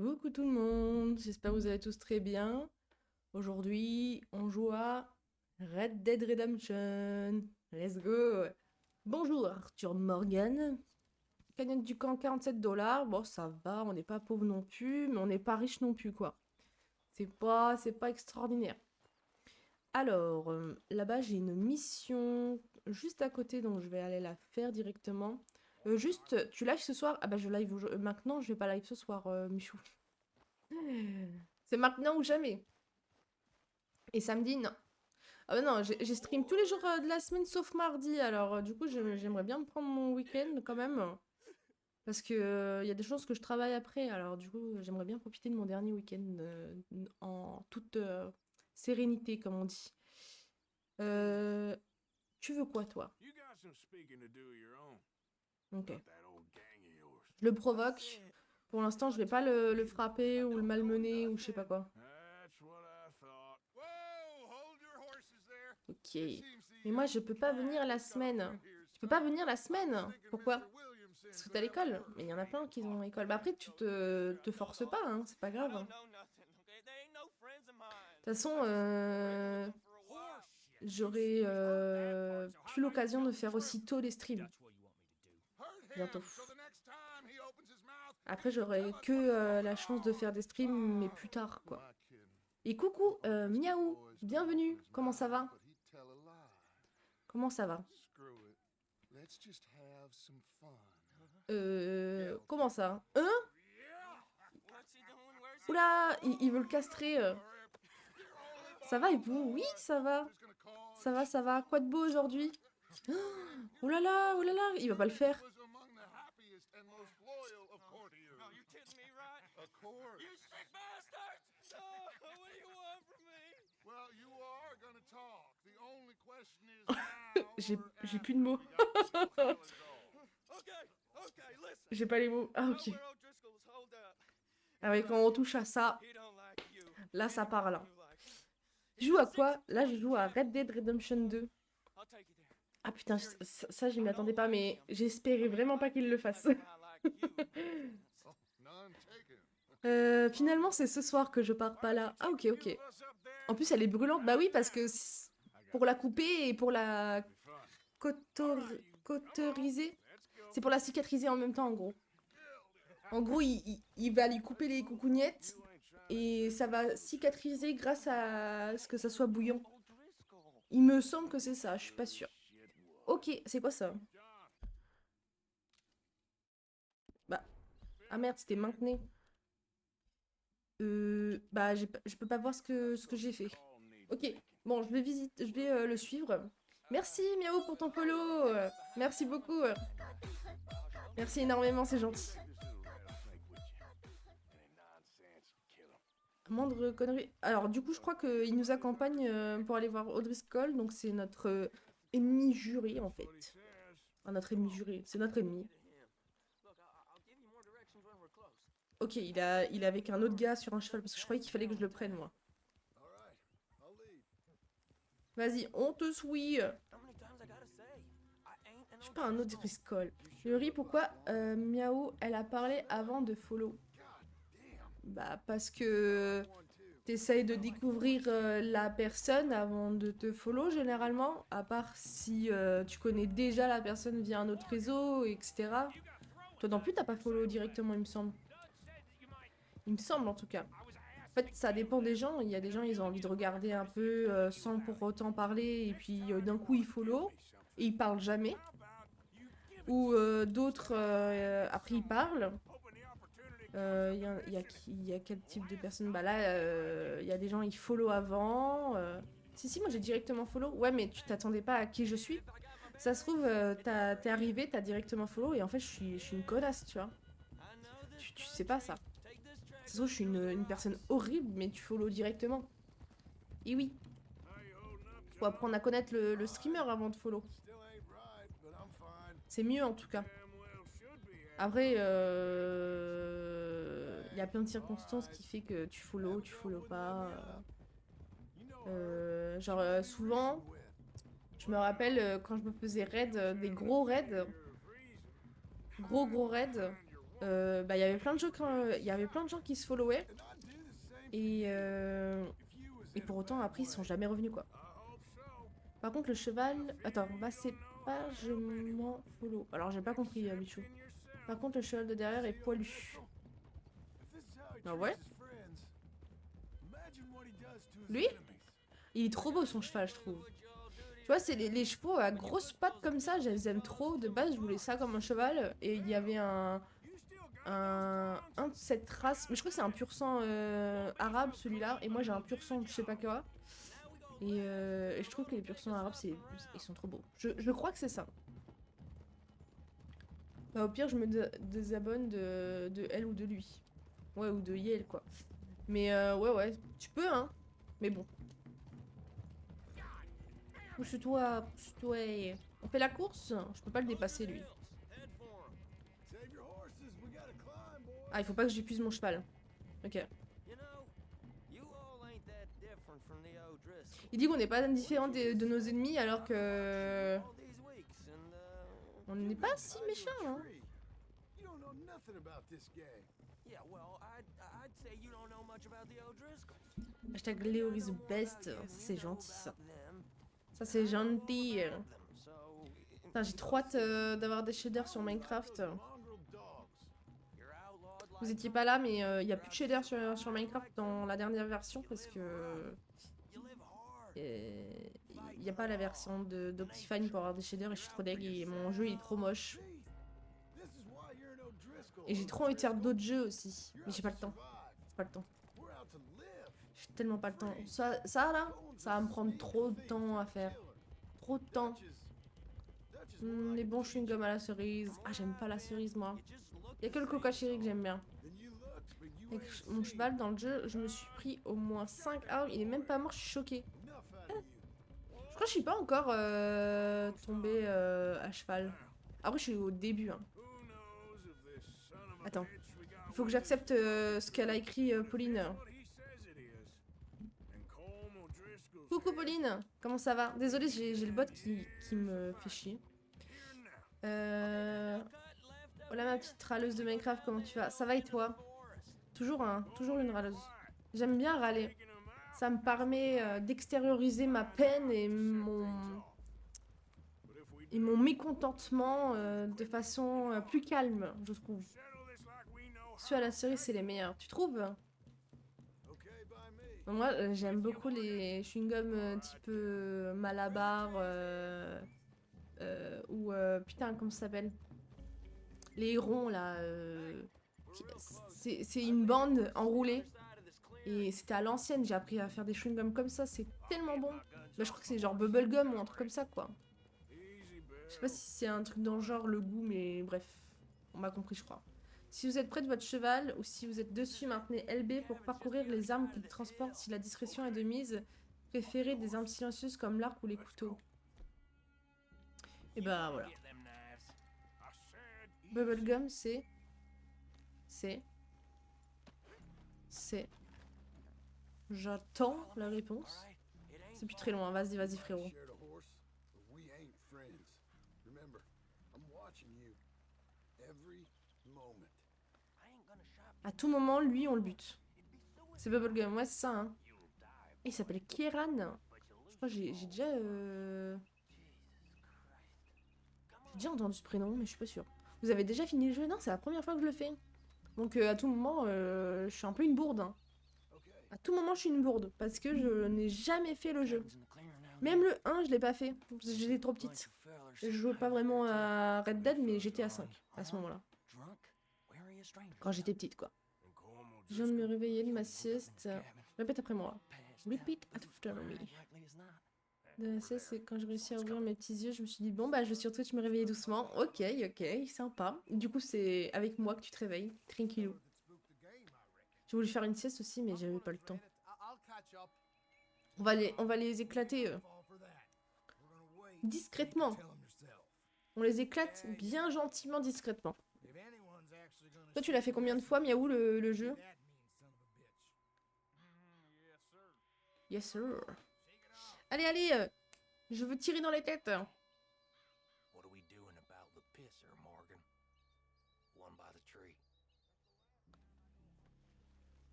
Coucou tout le monde, j'espère que vous allez tous très bien. Aujourd'hui, on joue à Red Dead Redemption. Let's go! Bonjour Arthur Morgan. Cagnotte du camp 47 $. Bon, ça va, on n'est pas pauvre non plus, mais on n'est pas riche non plus, quoi. C'est pas extraordinaire. Alors, là-bas, j'ai une mission juste à côté, donc je vais aller la faire directement. Juste, tu live ce soir? Ah bah je live maintenant, je vais pas live ce soir, Michou. C'est maintenant ou jamais. Et samedi, non. Ah bah non, j'ai stream tous les jours de la semaine sauf mardi. Alors du coup, j'aimerais bien me prendre mon week-end quand même. Parce que y a des choses que je travaille après. Alors du coup, j'aimerais bien profiter de mon dernier week-end en toute sérénité, comme on dit. Euh, Tu veux quoi, toi? Ok. Je le provoque. Pour l'instant, je vais pas le frapper ou le malmener ou je sais pas quoi. Ok. Mais moi, je peux pas venir la semaine. Tu peux pas venir la semaine? Pourquoi? Parce que t'as l'école. Mais il y en a plein qui ont l'école. Bah après, tu te forces pas, hein. C'est pas grave. De toute façon, j'aurai plus l'occasion de faire aussitôt des streams. Bientôt. Après, j'aurai que la chance de faire des streams, mais plus tard, quoi. Et coucou, Miaou, bienvenue. Comment ça va? Comment ça va? Comment ça? Hein? Oula, il veut le castrer. Ça va et vous? Oui, ça va. Ça va, ça va. Quoi de beau aujourd'hui? Oh là là, il va pas le faire. J'ai plus de mots. J'ai pas les mots. Ah ok. Ah ouais, quand on touche à ça, là ça part là. Je joue à quoi? Là je joue à Red Dead Redemption 2. Ah putain, ça je m'y attendais pas, mais j'espérais vraiment pas qu'il le fasse. Finalement c'est ce soir que je pars pas là. Ah ok, ok. En plus elle est brûlante, bah oui parce que pour la couper et pour la cauteriser, c'est pour la cicatriser en même temps en gros. En gros il va lui couper les coucougnettes et ça va cicatriser grâce à ce que ça soit bouillant. Il me semble que c'est ça, je suis pas sûre. Ok, c'est quoi ça? Bah, ah merde, c'était maintenu. Bah, je peux pas voir ce que j'ai fait. Ok, bon, je vais le suivre. Merci Miao pour ton follow. Merci beaucoup. Merci énormément, c'est gentil. Moindre connerie. Alors, du coup, je crois qu'il nous accompagne pour aller voir O'Driscoll, donc c'est notre ennemi juré en fait. Enfin, notre ennemi juré, c'est notre ennemi. Ok, il est avec un autre gars sur un cheval parce que je croyais qu'il fallait que je le prenne moi. Vas-y, on te suit. Je suis pas un autre Driscoll. Yuri, pourquoi Miao, elle a parlé avant de follow? Bah parce que t'essayes de découvrir la personne avant de te follow généralement, à part si tu connais déjà la personne via un autre réseau, etc. Toi non plus t'as pas follow directement il me semble. Il me semble en tout cas. En fait ça dépend des gens, il y a des gens ils ont envie de regarder un peu sans pour autant parler et puis d'un coup ils follow et ils parlent jamais. Ou d'autres après ils parlent. Il y a quel type de personnes? Bah là, il y a des gens, ils follow avant. Si, moi j'ai directement follow. Ouais, mais tu t'attendais pas à qui je suis. Ça se trouve, t'es arrivé, t'as directement follow, et en fait, je suis une connasse, tu vois. Tu sais pas ça. Ça se trouve, je suis une personne horrible, mais tu follow directement. Et oui, faut apprendre à connaître le streamer avant de follow. C'est mieux en tout cas. Après, il y a plein de circonstances qui fait que tu follow pas. Souvent, je me rappelle quand je me faisais raid, des gros raids, gros raids, Bah, il y avait plein de gens il y avait plein de gens qui se followaient. Et, et pour autant, après, ils sont jamais revenus, quoi. Par contre, le cheval... Attends, bah c'est pas je m'en follow. Alors, j'ai pas compris, Michou. Par contre, le cheval de derrière est poilu. Ah ouais? Lui? Il est trop beau, son cheval, je trouve. Tu vois, c'est les chevaux à grosses pattes comme ça, je les aime trop. De base, je voulais ça comme un cheval. Et il y avait un de cette race... Mais je crois que c'est un pur sang arabe, celui-là. Et moi, j'ai un pur sang, je sais pas quoi. Et je trouve que les pur sang arabes, ils sont trop beaux. Je crois que c'est ça. Bah, au pire, je me désabonne de elle ou de lui. Ouais, ou de Yale, quoi. Mais ouais, tu peux, hein. Mais bon. Pousse-toi, pousse-toi. On fait la course? Je peux pas le dépasser, lui. Ah, il faut pas que j'épuise mon cheval. Ok. Il dit qu'on n'est pas différent de nos ennemis alors que... On n'est pas si méchant, hein. Hashtag Leo is the best. Ça, c'est gentil, ça. Ça, c'est gentil. Putain, j'ai trop hâte d'avoir des shaders sur Minecraft. Vous étiez pas là, mais il y a plus de shaders sur Minecraft dans la dernière version parce que... Il n'y a pas la version d'Optifine pour avoir des shaders et je suis trop deg et mon jeu il est trop moche. Et j'ai trop envie de faire d'autres jeux aussi. Mais j'ai pas le temps. J'ai pas le temps. J'ai tellement pas le temps. Ça là, ça va me prendre trop de temps à faire. Trop de temps. Les bons chewing-gums à la cerise. Ah, j'aime pas la cerise moi. Il y a que le coca cherry que j'aime bien. Avec mon cheval dans le jeu, je me suis pris au moins 5 arbres. Il est même pas mort, je suis choquée. Je crois que je suis pas encore tombée à cheval. Après, je suis au début. Hein. Attends. Il faut que j'accepte ce qu'elle a écrit, Pauline. Coucou Pauline, comment ça va? Désolée, j'ai le bot qui me fait chier. Voilà ma petite râleuse de Minecraft, comment tu vas? Ça va et toi? Toujours une râleuse. J'aime bien râler. Ça me permet d'extérioriser ma peine et mon mécontentement de façon plus calme, je trouve. Ceux à la cerise, c'est les meilleurs. Tu trouves? Moi, j'aime beaucoup les chewing-gums type Malabar ou putain, comment ça s'appelle? Les ronds là. C'est une bande enroulée. Et c'était à l'ancienne, j'ai appris à faire des chewing-gums comme ça, c'est tellement bon. Bah, je crois que c'est genre bubblegum ou un truc comme ça, quoi. Je sais pas si c'est un truc dans le genre, le goût, mais bref. On m'a compris, je crois. Si vous êtes près de votre cheval ou si vous êtes dessus, maintenez LB pour parcourir les armes qu'il transporte si la discrétion est de mise. Préférez des armes silencieuses comme l'arc ou les couteaux. Et bah voilà. Bubblegum, c'est... J'attends la réponse. C'est plus très loin, vas-y, vas-y frérot. À tout moment, lui, on le bute. C'est Bubblegum, ouais, c'est ça, hein. Il s'appelle Kieran. Je crois que j'ai déjà... J'ai déjà entendu ce prénom, mais je suis pas sûre. Vous avez déjà fini le jeu? Non, c'est la première fois que je le fais. Donc à tout moment, je suis un peu une bourde. Hein. À tout moment, je suis une bourde. Parce que je n'ai jamais fait le jeu. Même le 1, je l'ai pas fait. Parce que j'étais trop petite. Je jouais pas vraiment à Red Dead, mais j'étais à 5 à ce moment-là. Quand j'étais petite, quoi. Je viens de me réveiller de ma sieste. Répète après moi. Repeat after me. De la sieste, c'est quand je réussis à ouvrir mes petits yeux, je me suis dit, bon, bah, je vais sur Twitch me réveiller doucement. Ok, sympa. Du coup, c'est avec moi que tu te réveilles. Tranquillou. J'ai voulu faire une sieste aussi, mais j'avais pas le temps. On va les éclater discrètement. On les éclate bien gentiment, discrètement. Toi, tu l'as fait combien de fois, Miaou, le jeu? Yes, sir. Allez, allez, je veux tirer dans les têtes.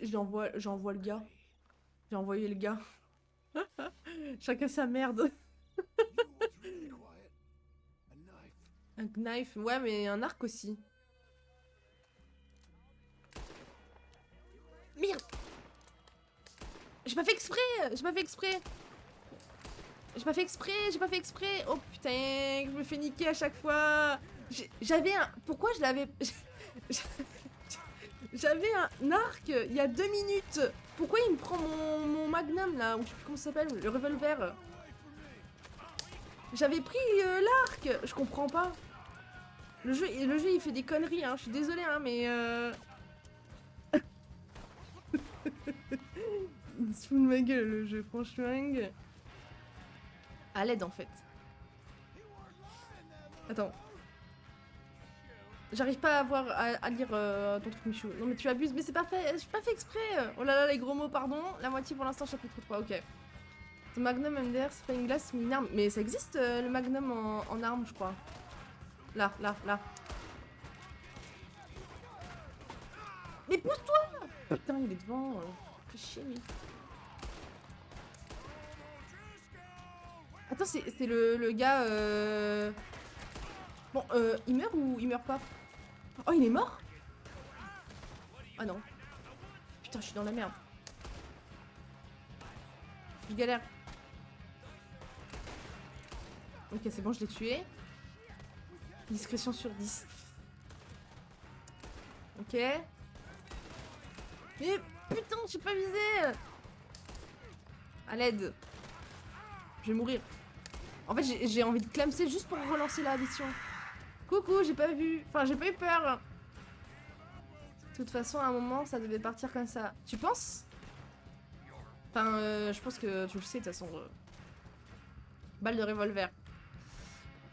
J'envoie le gars. J'ai envoyé le gars. Chacun sa merde. Un knife, ouais, mais un arc aussi. Merde! J'ai pas fait exprès! J'ai pas fait exprès! J'ai pas fait exprès! J'ai pas fait exprès! Oh putain, je me fais niquer à chaque fois! J'avais un... Pourquoi je l'avais... J'avais un arc il y a 2 minutes! Pourquoi il me prend mon magnum là? Ou je sais plus comment ça s'appelle, le revolver? J'avais pris l'arc! Je comprends pas. Le jeu il fait des conneries, hein. Je suis désolée, hein, mais il se fout de ma gueule le jeu, franchement. À l'aide en fait. Attends. J'arrive pas à voir à lire ton truc Michou. Non mais tu abuses, mais c'est pas fait. J'ai pas fait exprès. Oh là là, les gros mots, pardon. La moitié pour l'instant, chapitre 3, ok. Ton magnum MDR, c'est pas une glace ou une arme. Mais ça existe le magnum en arme, je crois. Là. Mais pousse-toi! Putain, il est devant. Fais chier, lui. Attends, c'est le gars... Bon, il meurt ou il meurt pas? Oh, il est mort? Ah non. Putain, je suis dans la merde. Je galère. Ok, c'est bon, je l'ai tué. Discrétion sur 10. Ok. Mais putain, j'ai pas visé! À l'aide. Je vais mourir. En fait, j'ai envie de clamser juste pour relancer la mission. Coucou, j'ai pas vu. Enfin, j'ai pas eu peur. De toute façon, à un moment, ça devait partir comme ça. Tu penses? Enfin, je pense que tu le sais, de toute façon. Balle de revolver.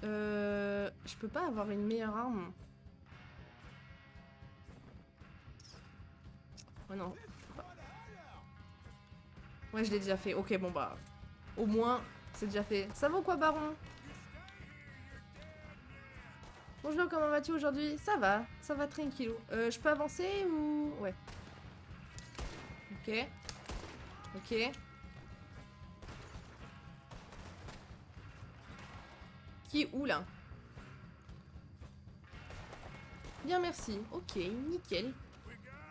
Je peux pas avoir une meilleure arme. Oh non. Ouais, je l'ai déjà fait. Ok, bon bah. Au moins, c'est déjà fait. Ça va ou quoi, Baron? Bonjour, comment vas-tu aujourd'hui? Ça va tranquillou. Je peux avancer ou... Ouais. Ok. Ok. Qui est où, là? Bien, merci. Ok, nickel.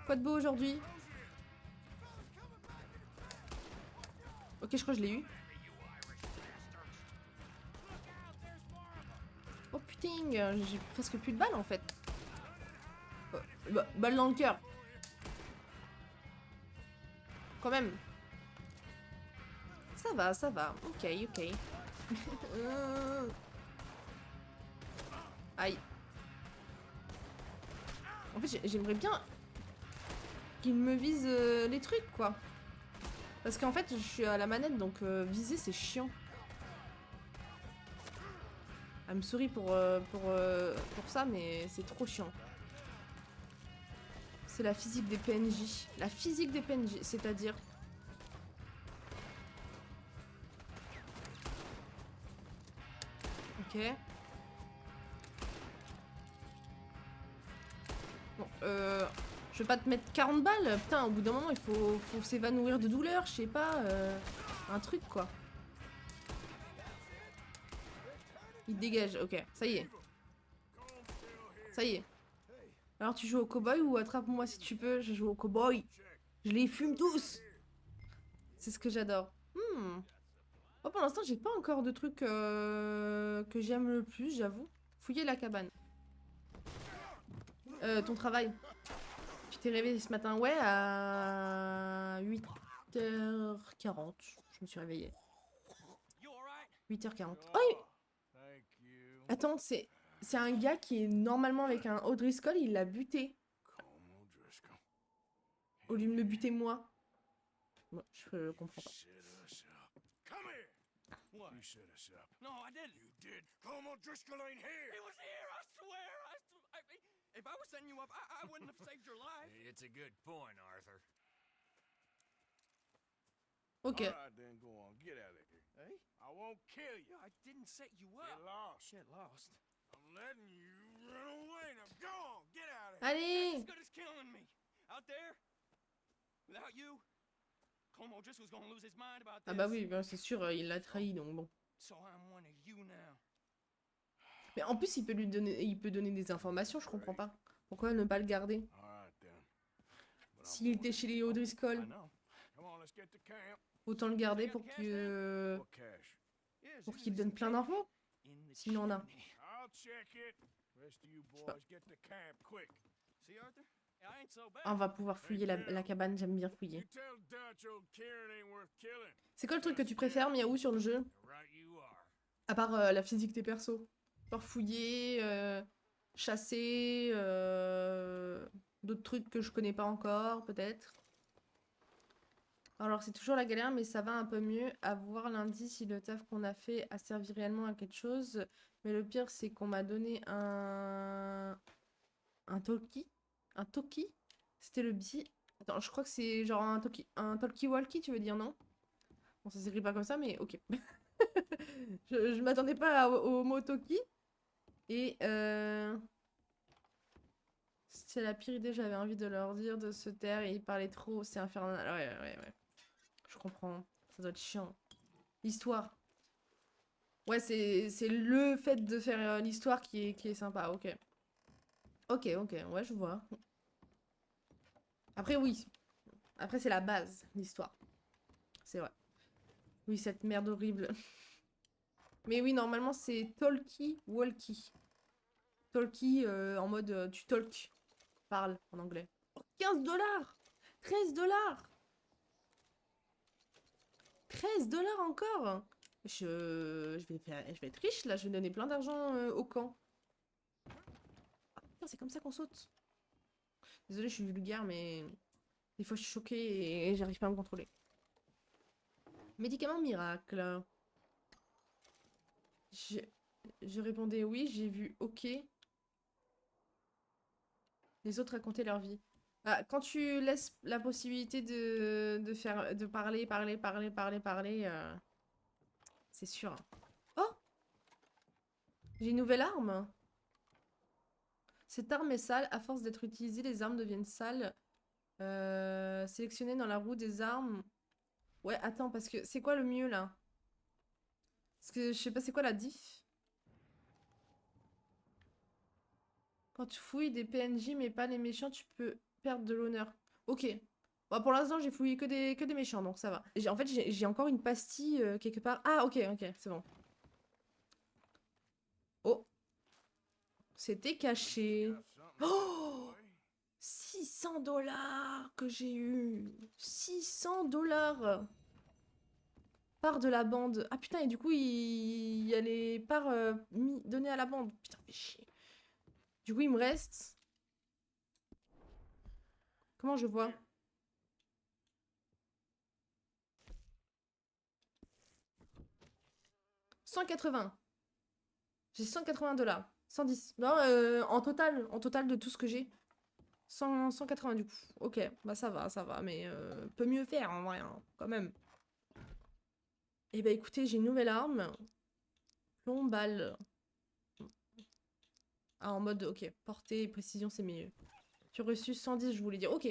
Quoi de beau aujourd'hui? Ok, je crois que je l'ai eu. Oh putain, j'ai presque plus de balles en fait. Balle dans le cœur. Quand même. Ça va. Ok. Aïe. En fait, j'aimerais bien qu'il me vise les trucs, quoi. Parce qu'en fait, je suis à la manette, donc viser, c'est chiant. Elle me sourit pour ça, mais c'est trop chiant. C'est la physique des PNJ. La physique des PNJ, c'est-à-dire... Ok. Bon, je vais pas te mettre 40 balles. Putain, au bout d'un moment, il faut s'évanouir de douleur, je sais pas. Un truc, quoi. Il dégage, ok, ça y est. Ça y est. Alors tu joues au cowboy ou attrape-moi si tu peux, je joue au cowboy. Je les fume tous. C'est ce que j'adore. Oh, pour l'instant, j'ai pas encore de trucs que j'aime le plus, j'avoue. Fouiller la cabane. Ton travail. Tu t'es réveillé ce matin, ouais, à 8h40. Je me suis réveillée. 8h40. Oh, attends, c'est un gars qui est normalement avec un O'Driscoll, il l'a buté. Au lieu de me buter moi. Bon, je comprends pas. What? You set us up. No, I didn't. You did. Colm O'Driscoll ain't here. He was here, I swear. If I was setting you up, I wouldn't have saved your life. It's a good point, Arthur. Ok. All right, then go on. Get out of here. Hey? I won't kill you. I didn't set you up. Get lost. Get lost. I'm letting you run away. Now go on. Get out of here. Allez. That's as good as killing me. Out there, Without you, Como Driscoll's gonna lose his mind about Ah bah this. oui, bah c'est sûr, il l'a trahi, donc bon. So I'm one of you now. Mais en plus, il peut donner des informations, je comprends pas. Pourquoi ne pas le garder? Alright then. But I'm S'il going. était chez les I O'Driscoll, know. Come on, let's get to camp. autant le garder You got pour the cash, que... What cash? Yeah, pour there's qu'il some donne plein cash d'infos. in the S'il en a. chimney. I'll check it. Rest of you pas. boys get to camp quick. See, Arthur? I ain't so bad. Ah, on va pouvoir fouiller la cabane, j'aime bien You fouiller. tell Dutch old Kieran ain't worth killing. C'est quoi le truc que tu préfères, Miaou, sur le jeu? Right you are. À part la physique des persos. Genre fouiller, chasser, d'autres trucs que je connais pas encore, peut-être. Alors c'est toujours la galère, mais ça va un peu mieux. À voir lundi si le taf qu'on a fait a servi réellement à quelque chose. Mais le pire, c'est qu'on m'a donné un talkie. Un talkie. C'était le bi. Attends, je crois que c'est genre un talkie-walkie, tu veux dire, non? Bon, ça s'écrit pas comme ça, mais ok. Je m'attendais pas au mot talkie. Et c'est la pire idée, j'avais envie de leur dire de se taire et ils parlaient trop, c'est infernal. Ouais. Je comprends, ça doit être chiant. L'histoire. Ouais, c'est le fait de faire l'histoire qui est sympa, ok. Ok, ouais, je vois. Après, oui. Après, c'est la base, l'histoire. C'est vrai. Oui, cette merde horrible. Mais oui, normalement, c'est talkie-walkie. Talkie en mode tu talk. Parle en anglais. Oh, 15 $! 13 $! 13 $ encore! Je vais être riche là, je vais donner plein d'argent au camp. Ah putain, c'est comme ça qu'on saute. Désolée, je suis vulgaire, mais des fois je suis choquée et j'arrive pas à me contrôler. Médicament miracle. Je répondais oui, j'ai vu ok. Les autres racontaient leur vie. Ah, quand tu laisses la possibilité de parler, c'est sûr. Oh! J'ai une nouvelle arme. Cette arme est sale. À force d'être utilisée, les armes deviennent sales. Sélectionner dans la roue des armes. Ouais, attends, parce que c'est quoi le mieux là? Parce que je sais pas, c'est quoi la diff? Quand tu fouilles des PNJ mais pas les méchants, tu peux perdre de l'honneur. Ok. Bon, pour l'instant, j'ai fouillé que des méchants, donc ça va. En fait, j'ai encore une pastille quelque part. Ah, ok, c'est bon. Oh. C'était caché. Oh! 600 $ que j'ai eu. 600 $ part de la bande. Ah putain, et du coup, il y a les parts données à la bande. Putain, fais chier. Du coup, il me reste... Comment je vois? « 180. J'ai 180 $. 110. Non, en total de tout ce que j'ai. 180 du coup. Ok, bah ça va, mais peut mieux faire en vrai, hein, quand même. Et bah écoutez, j'ai une nouvelle arme. Plomb-balle. Ah, en mode, ok, portée et précision, c'est mieux. Tu as reçu 110, je voulais dire. Ok.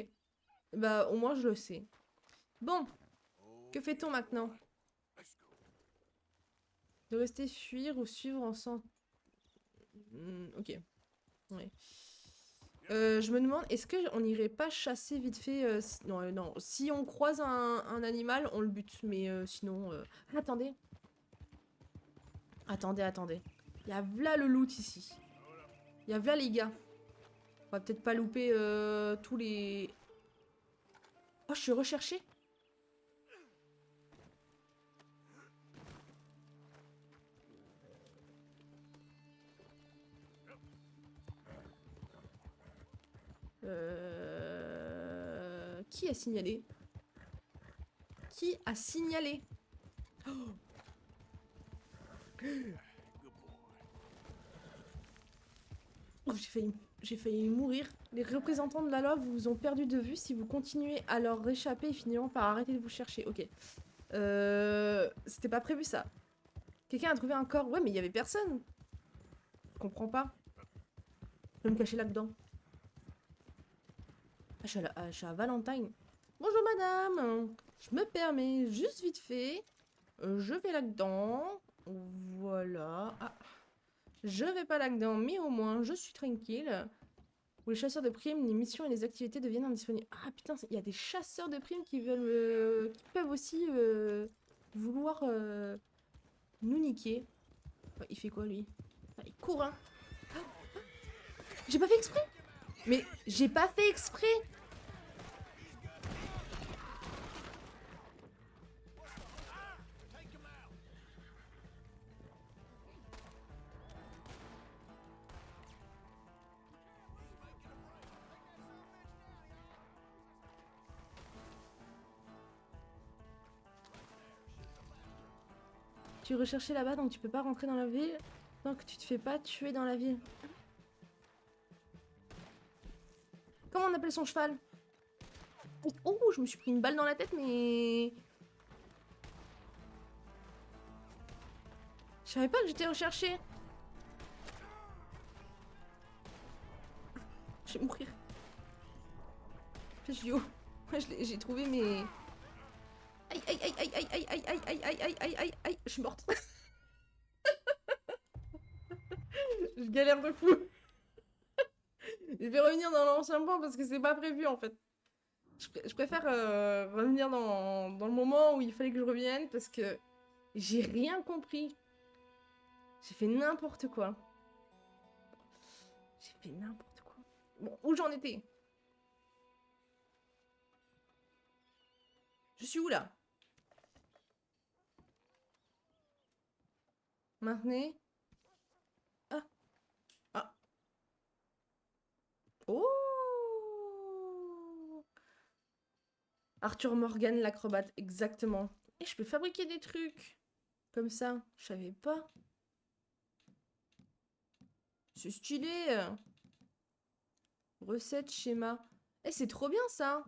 Bah, au moins, je le sais. Bon. Que fait-on maintenant? De rester fuir ou suivre en sens... ok. Ouais. Je me demande, est-ce qu'on n'irait pas chasser vite fait non, si on croise un animal, on le bute. Mais sinon... Attendez. Attendez. Il y a v'là le loot ici. Il y a v'là les gars. On va peut-être pas louper tous les... Oh, je suis recherchée. Qui a signalé? Qui a signalé? Oh, j'ai failli mourir. Les représentants de la loi vous ont perdu de vue. Si vous continuez à leur réchapper, ils finiront par arrêter de vous chercher. Ok. C'était pas prévu ça. Quelqu'un a trouvé un corps. Ouais, mais il y avait personne. Je comprends pas. Je vais me cacher là-dedans. Ah, je suis à Valentine. Bonjour madame, je me permets juste vite fait. Je vais là-dedans. Voilà. Ah, je vais pas là-dedans, mais au moins je suis tranquille. Où les chasseurs de primes, les missions et les activités deviennent indisponibles. Ah putain, il y a des chasseurs de primes qui veulent, qui peuvent aussi vouloir nous niquer. Enfin, il fait quoi lui? Enfin, il court, hein. Ah, j'ai pas fait exprès. Mais j'ai pas fait exprès. Tu es recherché là-bas, donc tu peux pas rentrer dans la ville tant que tu te fais pas tuer dans la ville. Comment on appelle son cheval? Oh, je me suis pris une balle dans la tête, mais... Je savais pas que j'étais recherché. Je vais mourir. Je suis où? J'ai trouvé mes... Aïe, aïe, aïe, aïe, aïe, aïe, aïe, aïe, aïe, aïe, aïe, aïe, aïe, je suis morte. Je galère de fou. Je vais revenir dans l'ancien point parce que c'est pas prévu en fait. Je préfère revenir dans le moment où il fallait que je revienne parce que j'ai rien compris. J'ai fait n'importe quoi. J'ai fait n'importe quoi. Bon, où j'en étais? Je suis où là? Maintenez. Ah. Ah. Oh. Arthur Morgan, l'acrobate, exactement. Et je peux fabriquer des trucs. Comme ça. Je savais pas. C'est stylé. Recette, schéma. Eh, c'est trop bien ça.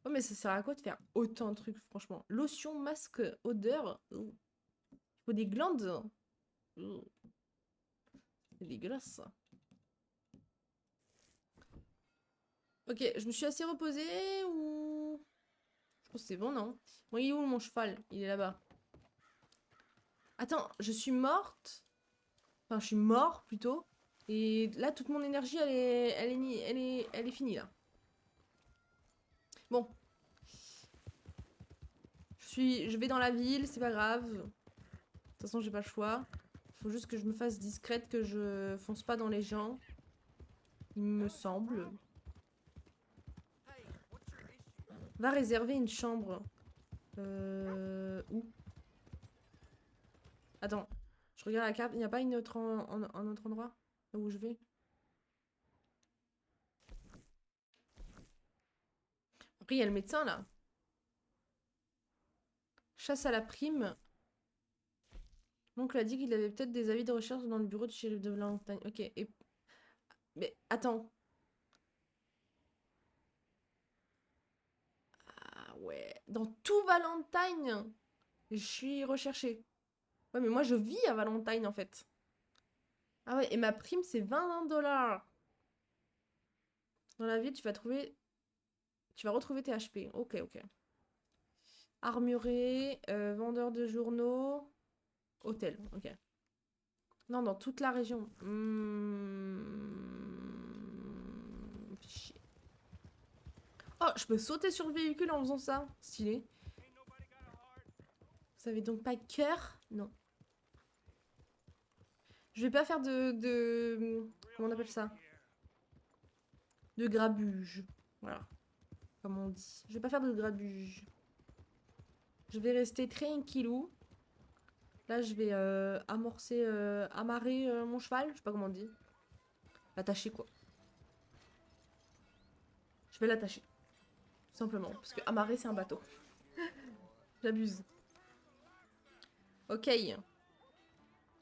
Oh, mais ça sert à quoi de faire autant de trucs, franchement? Lotion, masque, odeur. Il faut des glandes. C'est dégueulasse ça. Ok, je me suis assez reposée ou... Je pense que c'est bon, non? Bon, il est où mon cheval? Il est là-bas. Attends, je suis morte. Enfin, je suis mort plutôt. Et là, toute mon énergie, elle est finie là. Bon. Je vais dans la ville, c'est pas grave. De toute façon, j'ai pas le choix. Faut juste que je me fasse discrète, que je fonce pas dans les gens. Il me semble. Va réserver une chambre. Où? Attends. Je regarde la carte. Il n'y a pas un autre endroit où je vais? Après, il y a le médecin là. Chasse à la prime. L'oncle a dit qu'il avait peut-être des avis de recherche dans le bureau du shérif de Valentine. Ok. Mais attends. Ah ouais. Dans tout Valentine, je suis recherchée. Ouais, mais moi je vis à Valentine en fait. Ah ouais, et ma prime c'est 20 $. Dans la ville, tu vas trouver. Tu vas retrouver tes HP. Ok, ok. Armuré, vendeur de journaux, hôtel. Ok. Non, dans toute la région. Chier. Oh, je peux sauter sur le véhicule en faisant ça. Stylé. Vous avez donc pas cœur? Non. Je vais pas faire comment on appelle ça? De grabuge. Voilà. Comme on dit. Je vais pas faire de grabuge. Je vais rester tranquillou. Là, je vais amarrer mon cheval. Je sais pas comment on dit. L'attacher, quoi. Je vais l'attacher. Tout simplement. Parce que amarrer, c'est un bateau. J'abuse. Ok.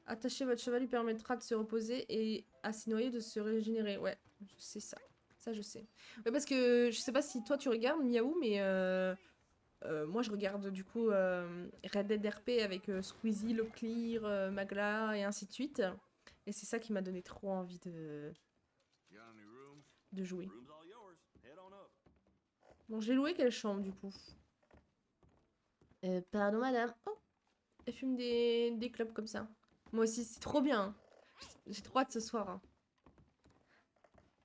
Attacher votre cheval lui permettra de se reposer et à ses noyaux de se régénérer. Ouais, je sais ça. Ça, je sais. Ouais, parce que je sais pas si toi tu regardes Miaou, mais moi je regarde du coup Red Dead RP avec Squeezie, Locklear, Magla et ainsi de suite. Et c'est ça qui m'a donné trop envie de jouer. Bon, j'ai loué quelle chambre du coup? Pardon madame. Oh, elle fume des clopes comme ça. Moi aussi, c'est trop bien. Hein. J'ai trop hâte ce soir. Hein.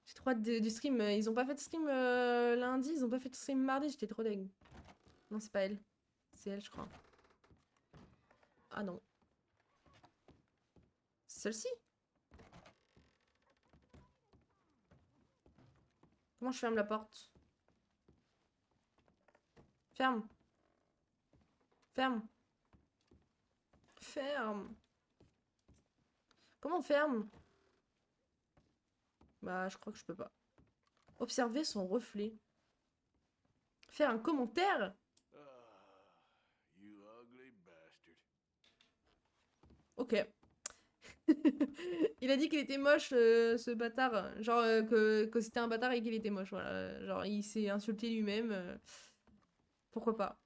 J'ai trop hâte du stream. Ils ont pas fait de stream lundi, ils ont pas fait de stream mardi, j'étais trop deg. Non, c'est pas elle. C'est elle, je crois. Ah non. C'est celle-ci? Comment je ferme la porte? Ferme. Ferme. Ferme. Comment on ferme? Bah, je crois que je peux pas. Observer son reflet. Faire un commentaire? You ugly bastard. Ok. Il a dit qu'il était moche, ce bâtard. Genre, que c'était un bâtard et qu'il était moche, voilà. Genre, il s'est insulté lui-même. Pourquoi pas?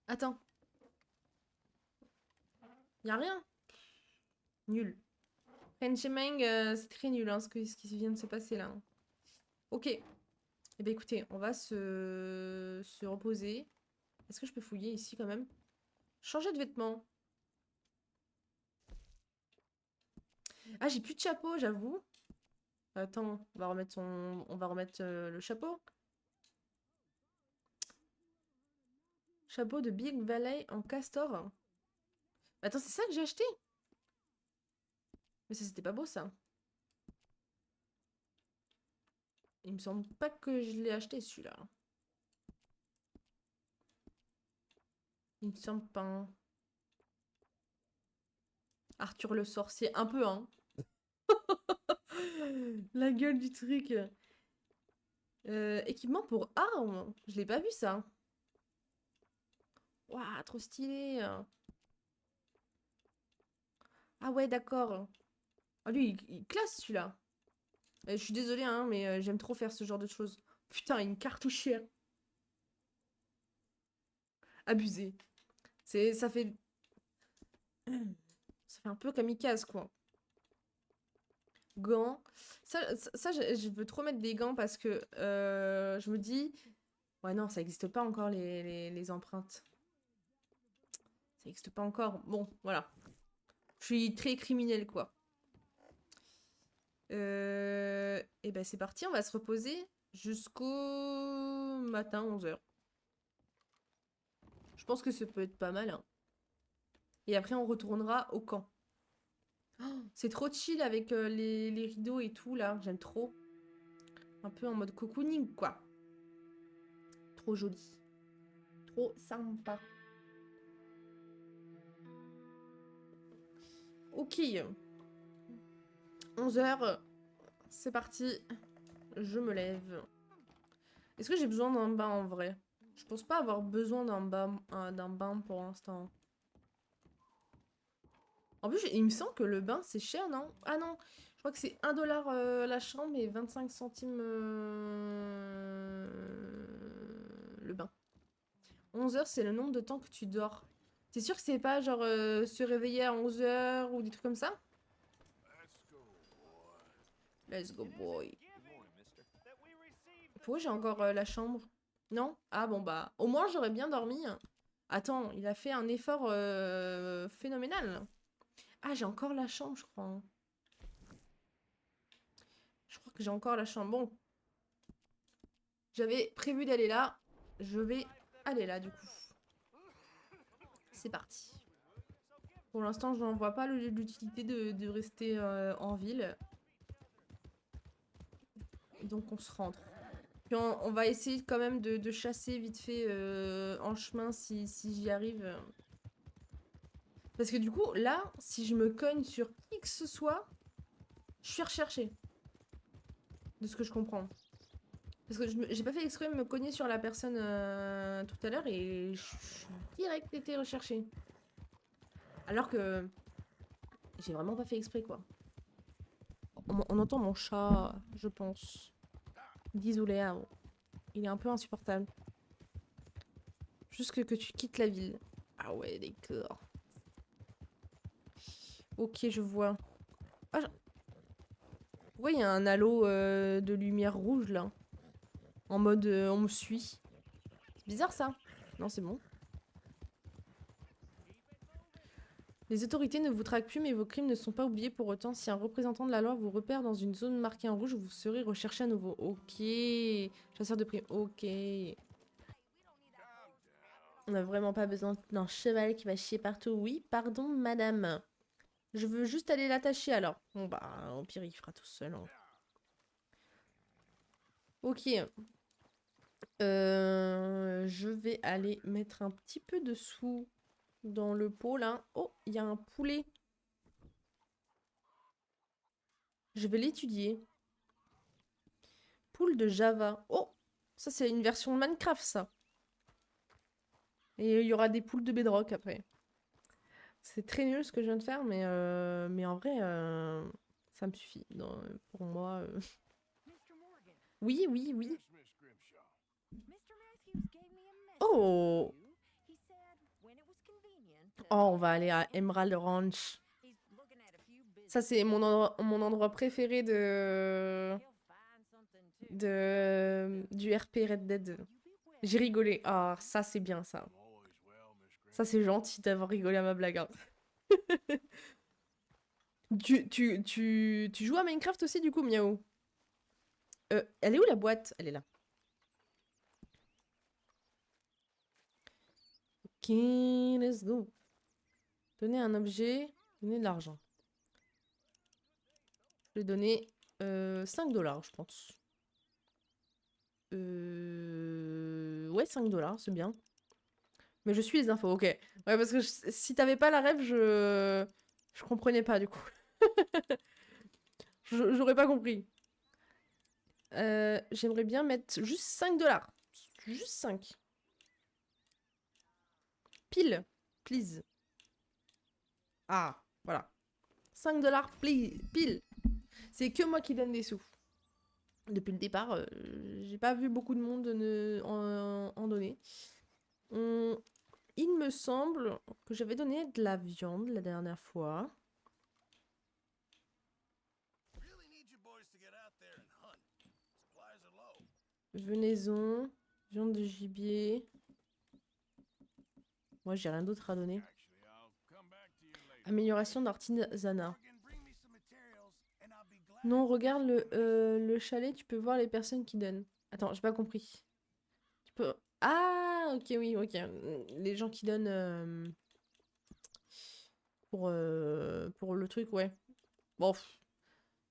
Attends. Y'a rien? Nul. Renchemeng, c'est très nul, hein, ce qui vient de se passer, là. Ok. Eh bien, écoutez, on va se reposer. Est-ce que je peux fouiller ici, quand même? Changer de vêtements. Ah, j'ai plus de chapeau, j'avoue. Attends, on va remettre le chapeau. Chapeau de Big Valley en castor. Attends, c'est ça que j'ai acheté? Mais ça, c'était pas beau, ça. Il me semble pas que je l'ai acheté, celui-là. Il me semble pas. Hein. Arthur le sorcier, un peu, hein. La gueule du truc. Équipement pour armes. Je l'ai pas vu, ça. Waouh, trop stylé. Ah ouais, d'accord. Ah lui, il classe, celui-là. Je suis désolée, hein, mais j'aime trop faire ce genre de choses. Putain, une cartouchière. Abusé. Ça fait... Ça fait un peu kamikaze, quoi. Gants. Ça, je veux trop mettre des gants parce que je me dis... Ouais, non, ça n'existe pas encore, les empreintes. Ça n'existe pas encore. Bon, voilà. Je suis très criminelle, quoi. Et ben, c'est parti, on va se reposer jusqu'au matin, 11h. Je pense que ça peut être pas mal, hein. Et après, on retournera au camp. Oh, c'est trop chill avec les rideaux et tout, là. J'aime trop. Un peu en mode cocooning, quoi. Trop joli. Trop sympa. Ok. 11h. C'est parti. Je me lève. Est-ce que j'ai besoin d'un bain en vrai? Je pense pas avoir besoin d'un bain pour l'instant. En plus, il me semble que le bain, c'est cher, non? Ah non, je crois que c'est 1$ la chambre et 25 centimes le bain. 11h, c'est le nombre de temps que tu dors. T'es sûr que c'est pas genre se réveiller à 11h ou des trucs comme ça? Let's go, boy. Pourquoi j'ai encore la chambre? Non? Ah bon, bah, au moins j'aurais bien dormi. Attends, il a fait un effort phénoménal. Ah, j'ai encore la chambre, je crois. Hein. Je crois que j'ai encore la chambre. Bon. J'avais prévu d'aller là. Je vais aller là, du coup. C'est parti. Pour l'instant, je n'en vois pas l'utilité de rester en ville. Donc, on se rentre. Puis, on va essayer quand même de chasser vite fait en chemin si j'y arrive. Parce que du coup, là, si je me cogne sur qui que ce soit, je suis recherchée. De ce que je comprends. Parce que j'ai pas fait exprès de me cogner sur la personne tout à l'heure et je suis direct été recherchée. Alors que j'ai vraiment pas fait exprès, quoi. On entend mon chat, je pense. Désolé, hein. Il est un peu insupportable. Juste que tu quittes la ville. Ah ouais, d'accord. Ok, je vois. Ah, pourquoi il y a un halo de lumière rouge, là? En mode on me suit. C'est bizarre ça. Non, c'est bon. Les autorités ne vous traquent plus, mais vos crimes ne sont pas oubliés pour autant. Si un représentant de la loi vous repère dans une zone marquée en rouge, vous serez recherché à nouveau. Ok. Chasseur de primes. Ok. On n'a vraiment pas besoin d'un cheval qui va chier partout. Oui, pardon, madame. Je veux juste aller l'attacher alors. Bon bah, au pire, il fera tout seul. Hein. Ok. Je vais aller mettre un petit peu de sous dans le pot là. Oh, il y a un poulet. Je vais l'étudier. Poule de Java. Oh, ça c'est une version de Minecraft ça. Et il y aura des poules de Bedrock après. C'est très nul ce que je viens de faire, mais en vrai, ça me suffit. Non, pour moi. Oui, oui, oui. Oh! Oh, on va aller à Emerald Ranch. Ça, c'est mon endroit préféré du RP Red Dead. J'ai rigolé. Ah, ça, c'est bien, ça. Ça, c'est gentil d'avoir rigolé à ma blague. Hein. Tu joues à Minecraft aussi, du coup, Miaou? Elle est où, la boîte? Elle est là. Ok, let's go. Donner un objet, donner de l'argent. Je vais donner 5 $, je pense. Ouais, 5 $, c'est bien. Mais je suis les infos, ok. Ouais, parce que si t'avais pas la rêve, je comprenais pas, du coup. J'aurais pas compris. J'aimerais bien mettre juste 5 $. Juste 5. Pile, please. Ah, voilà. 5 $, pile. C'est que moi qui donne des sous. Depuis le départ, j'ai pas vu beaucoup de monde en donner. Il me semble que j'avais donné de la viande la dernière fois. Venaison, viande de gibier. Moi, j'ai rien d'autre à donner. Amélioration d'artisanat. Non, regarde le chalet, tu peux voir les personnes qui donnent. Attends, j'ai pas compris. Tu peux... Ah, ok, oui, ok. Les gens qui donnent pour le truc, ouais. Bon,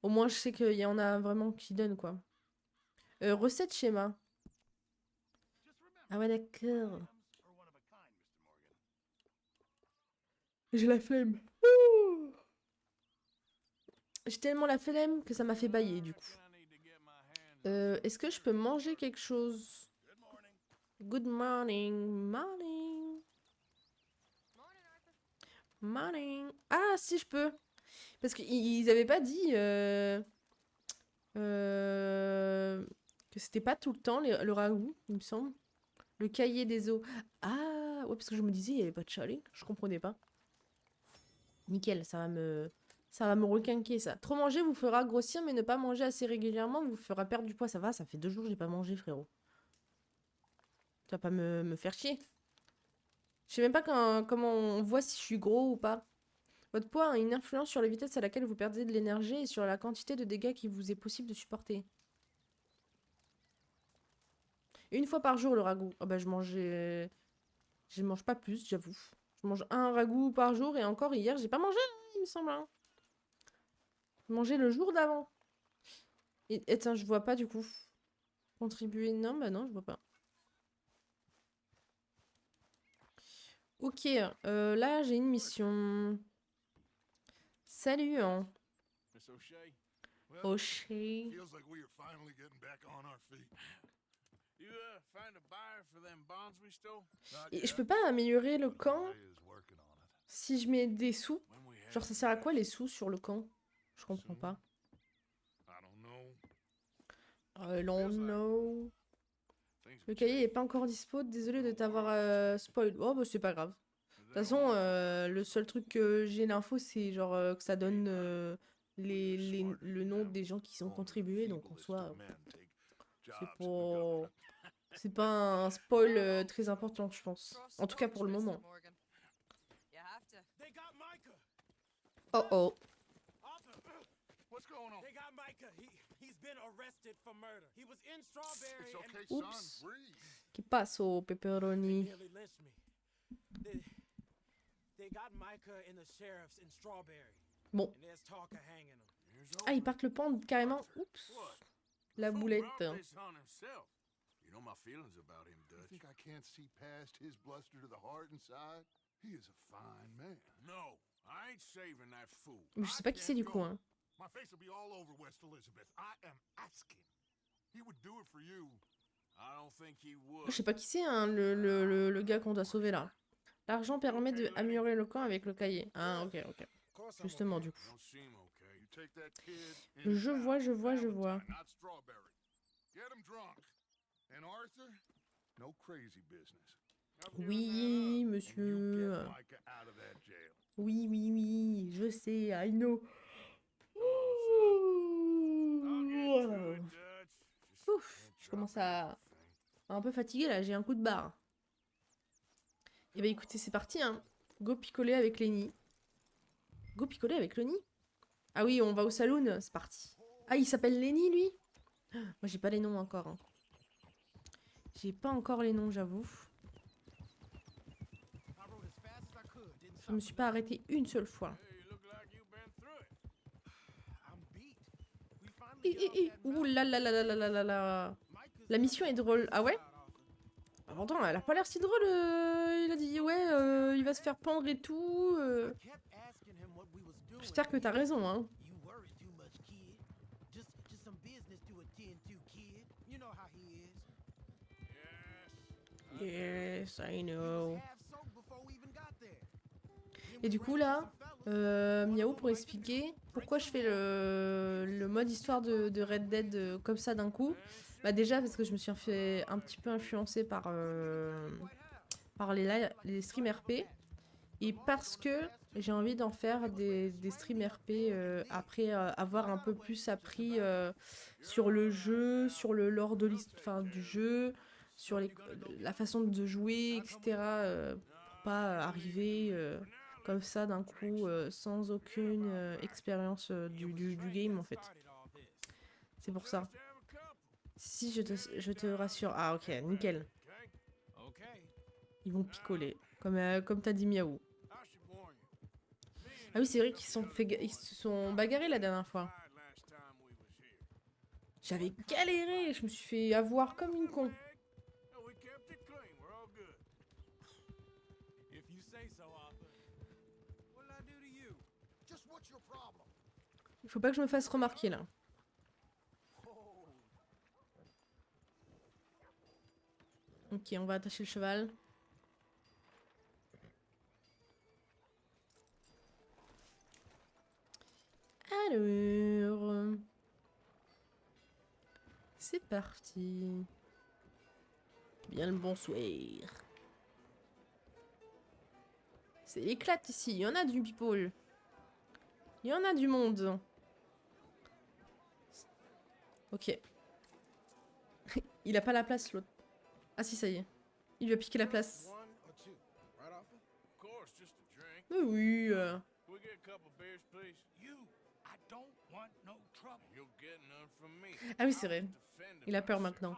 au moins je sais qu'il y en a vraiment qui donnent, quoi. Recette schéma. Ah ouais, d'accord. J'ai la flemme. Ouh. J'ai tellement la flemme que ça m'a fait bailler, du coup. Est-ce que je peux manger quelque chose? Good morning, morning. Morning. Ah, si, je peux. Parce qu'ils avaient pas dit que c'était pas tout le temps le ragoût, il me semble. Le cahier des eaux. Ah, ouais, parce que je me disais, il y avait pas de chalet. Je comprenais pas. Nickel, ça va me requinquer, ça. Trop manger vous fera grossir, mais ne pas manger assez régulièrement vous fera perdre du poids. Ça va, ça fait 2 jours que j'ai pas mangé, frérot. Tu vas pas me faire chier. Je sais même pas comment on voit si je suis gros ou pas. Votre poids a une influence sur la vitesse à laquelle vous perdez de l'énergie et sur la quantité de dégâts qu'il vous est possible de supporter. Une fois par jour, le ragoût. Ah bah, je mange pas plus, j'avoue. Je mange un ragoût par jour et encore hier, j'ai pas mangé, il me semble. Hein. Je mangeais le jour d'avant. Et tiens, je vois pas du coup. Contribuer, non, bah non, je vois pas. Ok, là j'ai une mission. Salut, hein. O'Shea. Et je peux pas améliorer le camp si je mets des sous? Genre, ça sert à quoi les sous sur le camp? Je comprends pas. I don't know. Le cahier est pas encore dispo. Désolé de t'avoir spoil. Oh, bah c'est pas grave. De toute façon, le seul truc que j'ai l'info, c'est genre que ça donne le nom des gens qui sont contribués. Donc en soi, C'est pas un spoil très important, je pense. En tout cas pour le moment. They got Micah. Oh oh. Arthur, What's going on? they got Micah. He's been arrested for murder. He was in Strawberry It's okay, and Oops. son. Breathe. Che passo, they pepperoni? nearly lynched me. They got Micah and the sheriffs in Strawberry. Bon. And there's talk of hanging him. Ah, ils partent le pendre carrément. Oups. La boulette. You know my feelings about him, Dutch. You think I can't see past his bluster to the heart inside? He is a fine man. No, I ain't saving that fool. Mais je sais pas qui c'est du coup, hein. My face will be all over West Elizabeth. I am asking. He would do it for you. I don't think he would. Je sais pas qui c'est, hein, le gars qu'on doit sauver là. L'argent permet de améliorer le camp avec le cahier. Ah, ok, ok. Justement, du coup. Don't seem okay. You take that kid in Je town, vois, je vois, je vois. Valentine, not Strawberry. Get him drunk. And Arthur, no crazy business. Oui, And you monsieur. get Micah out of that jail. Oui, oui, oui. Je sais, I know. Ouf, je commence à un peu fatiguer là, j'ai un coup de barre. Et bah écoutez, c'est parti, hein. Go picoler avec Lenny. Go picoler avec Lenny? Ah oui, on va au saloon, c'est parti. Ah, il s'appelle Lenny, lui? Moi, j'ai pas les noms encore. Hein. J'ai pas encore les noms, j'avoue. Je me suis pas arrêtée une seule fois. Ouh là là là là là là là là. La mission est drôle. Ah ouais? Ah, pourtant, elle a pas l'air si drôle. Il a dit ouais, il va se faire pendre et tout. J'espère que t'as raison, hein. Yes, I know. Et du coup là, Miaou pour expliquer pourquoi je fais le mode histoire de Red Dead comme ça d'un coup. Bah déjà parce que je me suis fait un petit peu influencer par les streams RP. Et parce que j'ai envie d'en faire des streams RP après avoir un peu plus appris sur le jeu, sur le lore de du jeu, sur la façon de jouer, etc. Pour pas arriver comme ça d'un coup sans aucune expérience du game en fait. C'est pour ça. Si je te rassure. Ah ok, nickel. Ils vont picoler, comme t'as dit Miaou. Ah oui, c'est vrai ils se sont bagarrés la dernière fois. J'avais galéré, je me suis fait avoir comme une con. Il faut pas que je me fasse remarquer là. Ok, on va attacher le cheval. Alors... C'est parti. Bien le bonsoir. C'est l'éclate ici, il y en a du people. Il y en a du monde. Ok. Il a pas la place l'autre. Ah si, ça y est. Il lui a piqué la place. Mais oui. Ah oui, c'est vrai. Il a peur maintenant.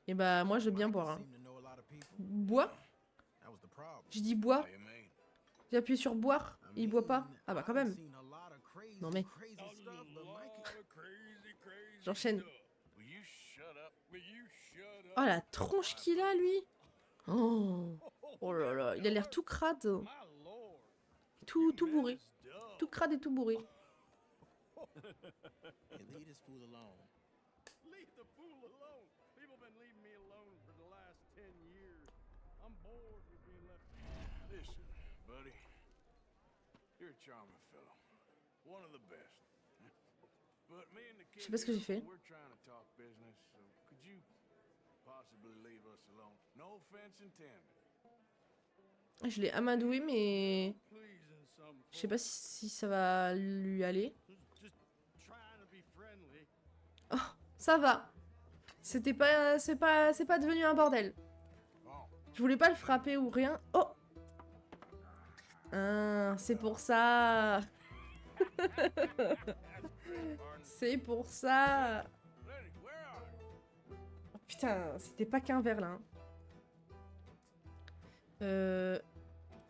Et bah moi je veux bien boire. Hein. Bois? J'ai dit bois. J'ai appuyé sur boire. Et il boit pas. Ah bah quand même. Non mais. J'enchaîne. Oh la tronche qu'il a lui. Oh. Oh là là, il a l'air tout crade. Tout bourré. Tout crade et tout bourré. Je sais pas ce que j'ai fait. Je l'ai amadoué, mais Je sais pas si ça va lui aller. Oh, ça va. C'est pas devenu un bordel. Je voulais pas le frapper ou rien. Oh! Ah, c'est pour ça. C'est pour ça. Oh, putain, c'était pas qu'un verre là.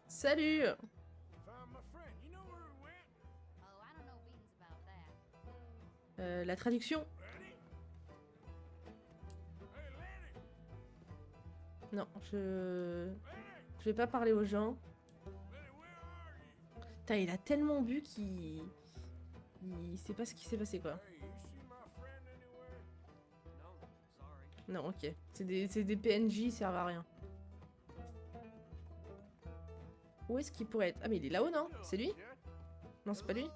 Salut. La traduction. Non, je vais pas parler aux gens. Putain, il a tellement bu qu'il sait pas ce qui s'est passé quoi. Non, ok. C'est des PNJ, ils servent à rien. Où est-ce qu'il pourrait être? Ah mais il est là-haut, non? C'est lui? Non, c'est pas lui.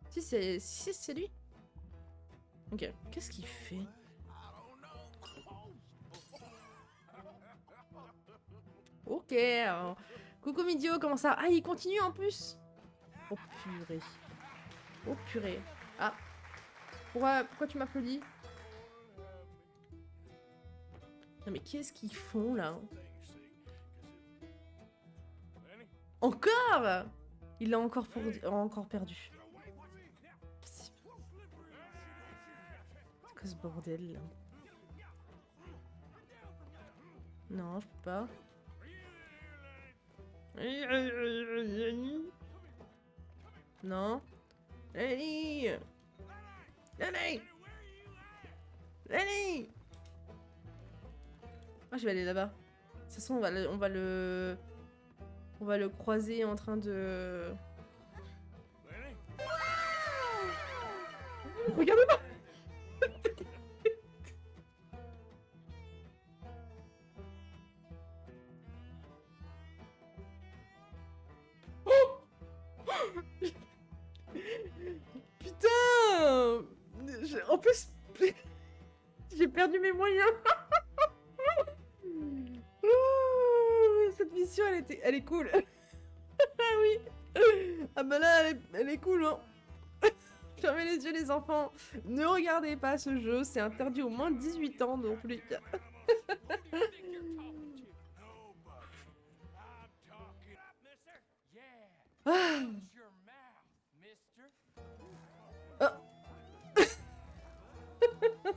Si, c'est lui. Ok. Qu'est-ce qu'il fait? Ok. Alors... Coucou Midio, comment ça? Ah, il continue en plus. Oh purée. Oh purée. Ah. Pourquoi tu m'applaudis? Non mais qu'est-ce qu'ils font là? Encore? Il l'a encore perdu. C'est quoi ce bordel là? Non, je peux pas. Non. Lenny! Lenny! Lenny! Ah, je vais aller là-bas. De toute façon, on va le croiser en train de... Regardez pas! Putain! En plus, j'ai perdu mes moyens. Cette mission, elle est cool. Ah oui. Ah bah là, elle est cool, hein. Fermez les yeux, les enfants. Ne regardez pas ce jeu, c'est interdit au moins de 18 ans dans tous les cas. Ah. Oh.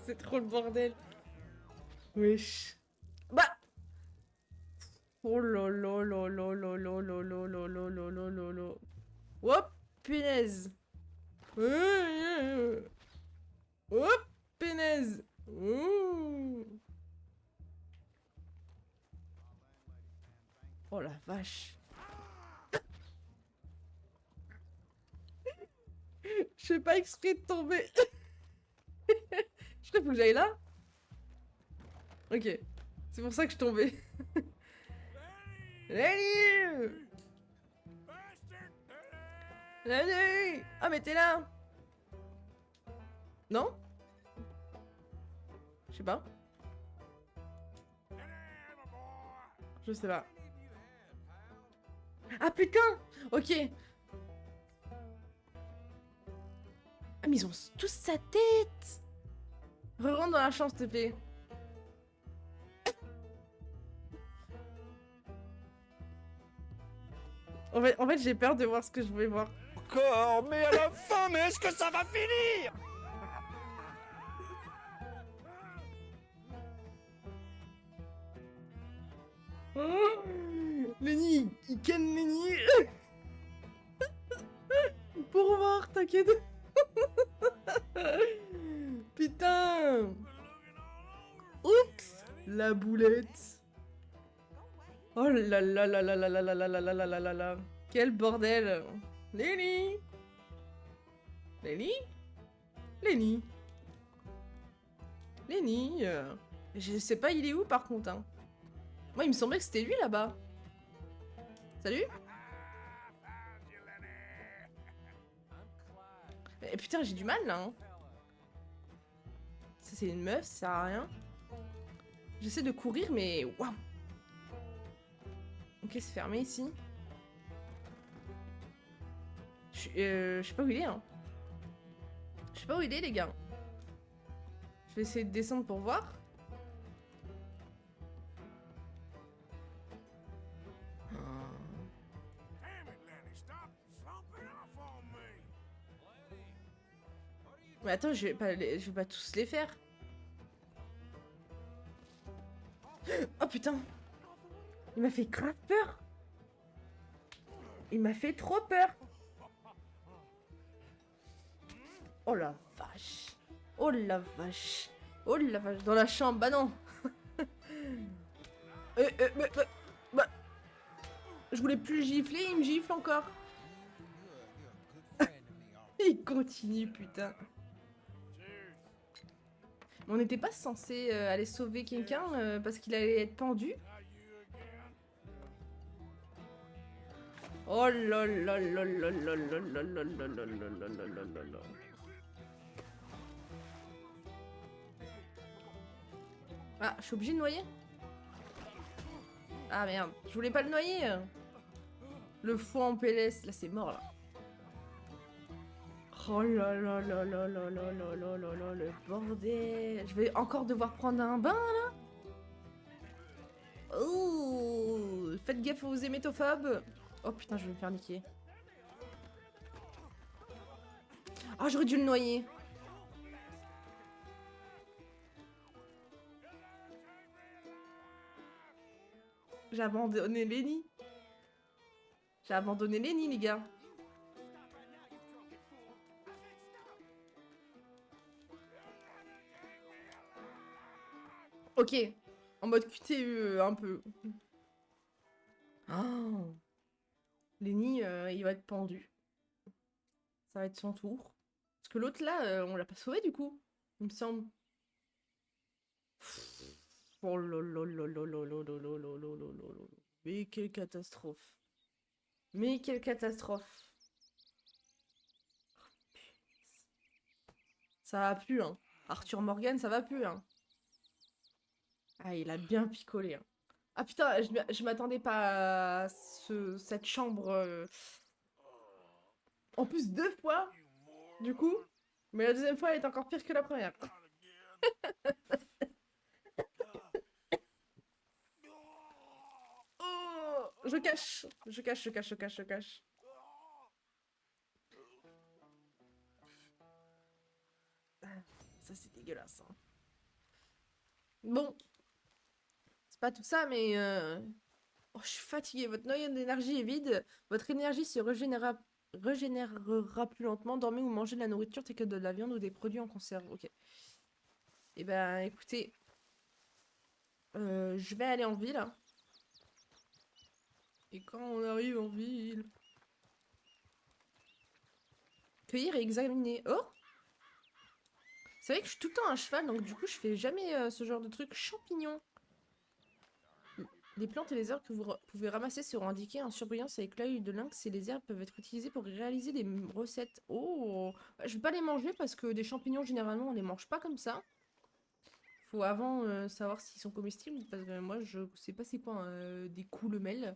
C'est trop le bordel. Wesh. Bah. Oh lolo lolo lolo lolo lolo lolo lolo. Hop, punaise. Hop, punaise. Oh la vache. Je fais pas exprès de tomber. Je crois qu'il faut que j'aille là. Ok. C'est pour ça que je tombais. Lenny! Lenny! Ah mais t'es là! Non? Je sais pas. Je sais pas. Ah putain! Ok. Ah mais ils ont tous sa tête! Re-rentre dans la chambre s'il te plaît. En fait j'ai peur de voir ce que je vais voir. Encore, mais à la fin, mais est-ce que ça va finir? Oh, Lenny, il ken Lenny. Pour voir, t'inquiète. Putain. Oups, la boulette. Oh là là là là là là là là là là là là là. Quel bordel. Lenny. Lenny. Lenny. Lenny. Je sais pas il est où par contre hein. Moi il me semblait que c'était lui là-bas. Salut. Mais putain j'ai du mal là hein. Ça c'est une meuf, ça sert à rien. J'essaie de courir mais waouh. Ok c'est fermé ici. Je sais pas où il est, hein. Je sais pas où il est, les gars. Je vais essayer de descendre pour voir. Damn it, Lenny, stop slumping off on me. Mais attends, je vais pas tous les faire. Oh putain! Il m'a fait grave peur! Il m'a fait trop peur! Oh la vache! Oh la vache! Oh la vache! Dans la chambre, bah non! Bah, je voulais plus le gifler, il me gifle encore! Il continue, putain! On n'était pas censé aller sauver quelqu'un parce qu'il allait être pendu? Oh là là là là là là là là là là là là là là là. Ah, je suis obligée de noyer? Ah merde, je voulais pas le noyer. Le foie en PLS, là c'est mort là. Oh là là là là là là là là là là, le bordel. Je vais encore devoir prendre un bain là. Oh, faites gaffe aux hémétophobes. Oh putain, je vais me faire niquer. Oh, j'aurais dû le noyer. J'ai abandonné Lenny. J'ai abandonné Lenny, les gars. Ok. En mode QTE, un peu. Oh. Lenny, il va être pendu. Ça va être son tour. Parce que l'autre, là, on l'a pas sauvé, du coup. Il me semble. Oh là là là là là là là là là là là là. Mais quelle catastrophe. Mais quelle catastrophe. Ça va plus, hein. Arthur Morgan, ça va plus, hein. Ah, il a bien picolé, hein. Ah putain, je m'attendais pas à cette chambre. En plus, 2 fois, du coup. Mais la deuxième fois, elle est encore pire que la première. Oh, je cache. Je cache, je cache, je cache, je cache. Ça, c'est dégueulasse, hein. Bon. C'est pas tout ça, mais... Oh, je suis fatiguée. Votre noyau d'énergie est vide. Votre énergie se régénérera plus lentement. Dormez ou mangez de la nourriture telle que de la viande ou des produits en conserve. Ok. Eh ben, écoutez. Je vais aller en ville. Hein. Et quand on arrive en ville... Cueillir et examiner. Oh! C'est vrai que je suis tout le temps à cheval, donc du coup, je fais jamais ce genre de truc. Champignons. Les plantes et les herbes que vous pouvez ramasser seront indiquées en surbrillance avec l'œil de lynx et les herbes peuvent être utilisées pour réaliser des recettes. Oh! Je vais pas les manger parce que des champignons, généralement, on les mange pas comme ça. Faut avant savoir s'ils sont comestibles parce que moi, je sais pas c'est quoi des coups-lemelles.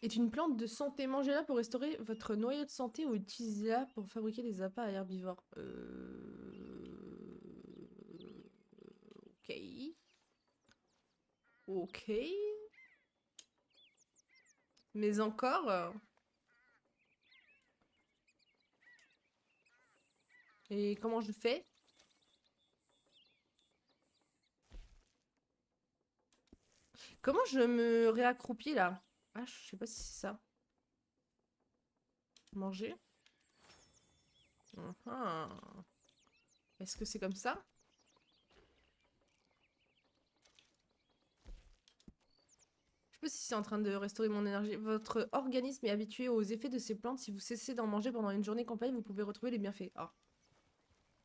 Est une plante de santé. Mangez-la pour restaurer votre noyau de santé ou utilisez-la pour fabriquer des appâts à herbivores. Ok. Ok. Mais encore... Et comment je fais? Comment je me réaccroupis là? Ah, je sais pas si c'est ça. Manger. Est-ce que c'est comme ça? Je sais pas si c'est en train de restaurer mon énergie. Votre organisme est habitué aux effets de ces plantes. Si vous cessez d'en manger pendant une journée complète, vous pouvez retrouver les bienfaits. Ah.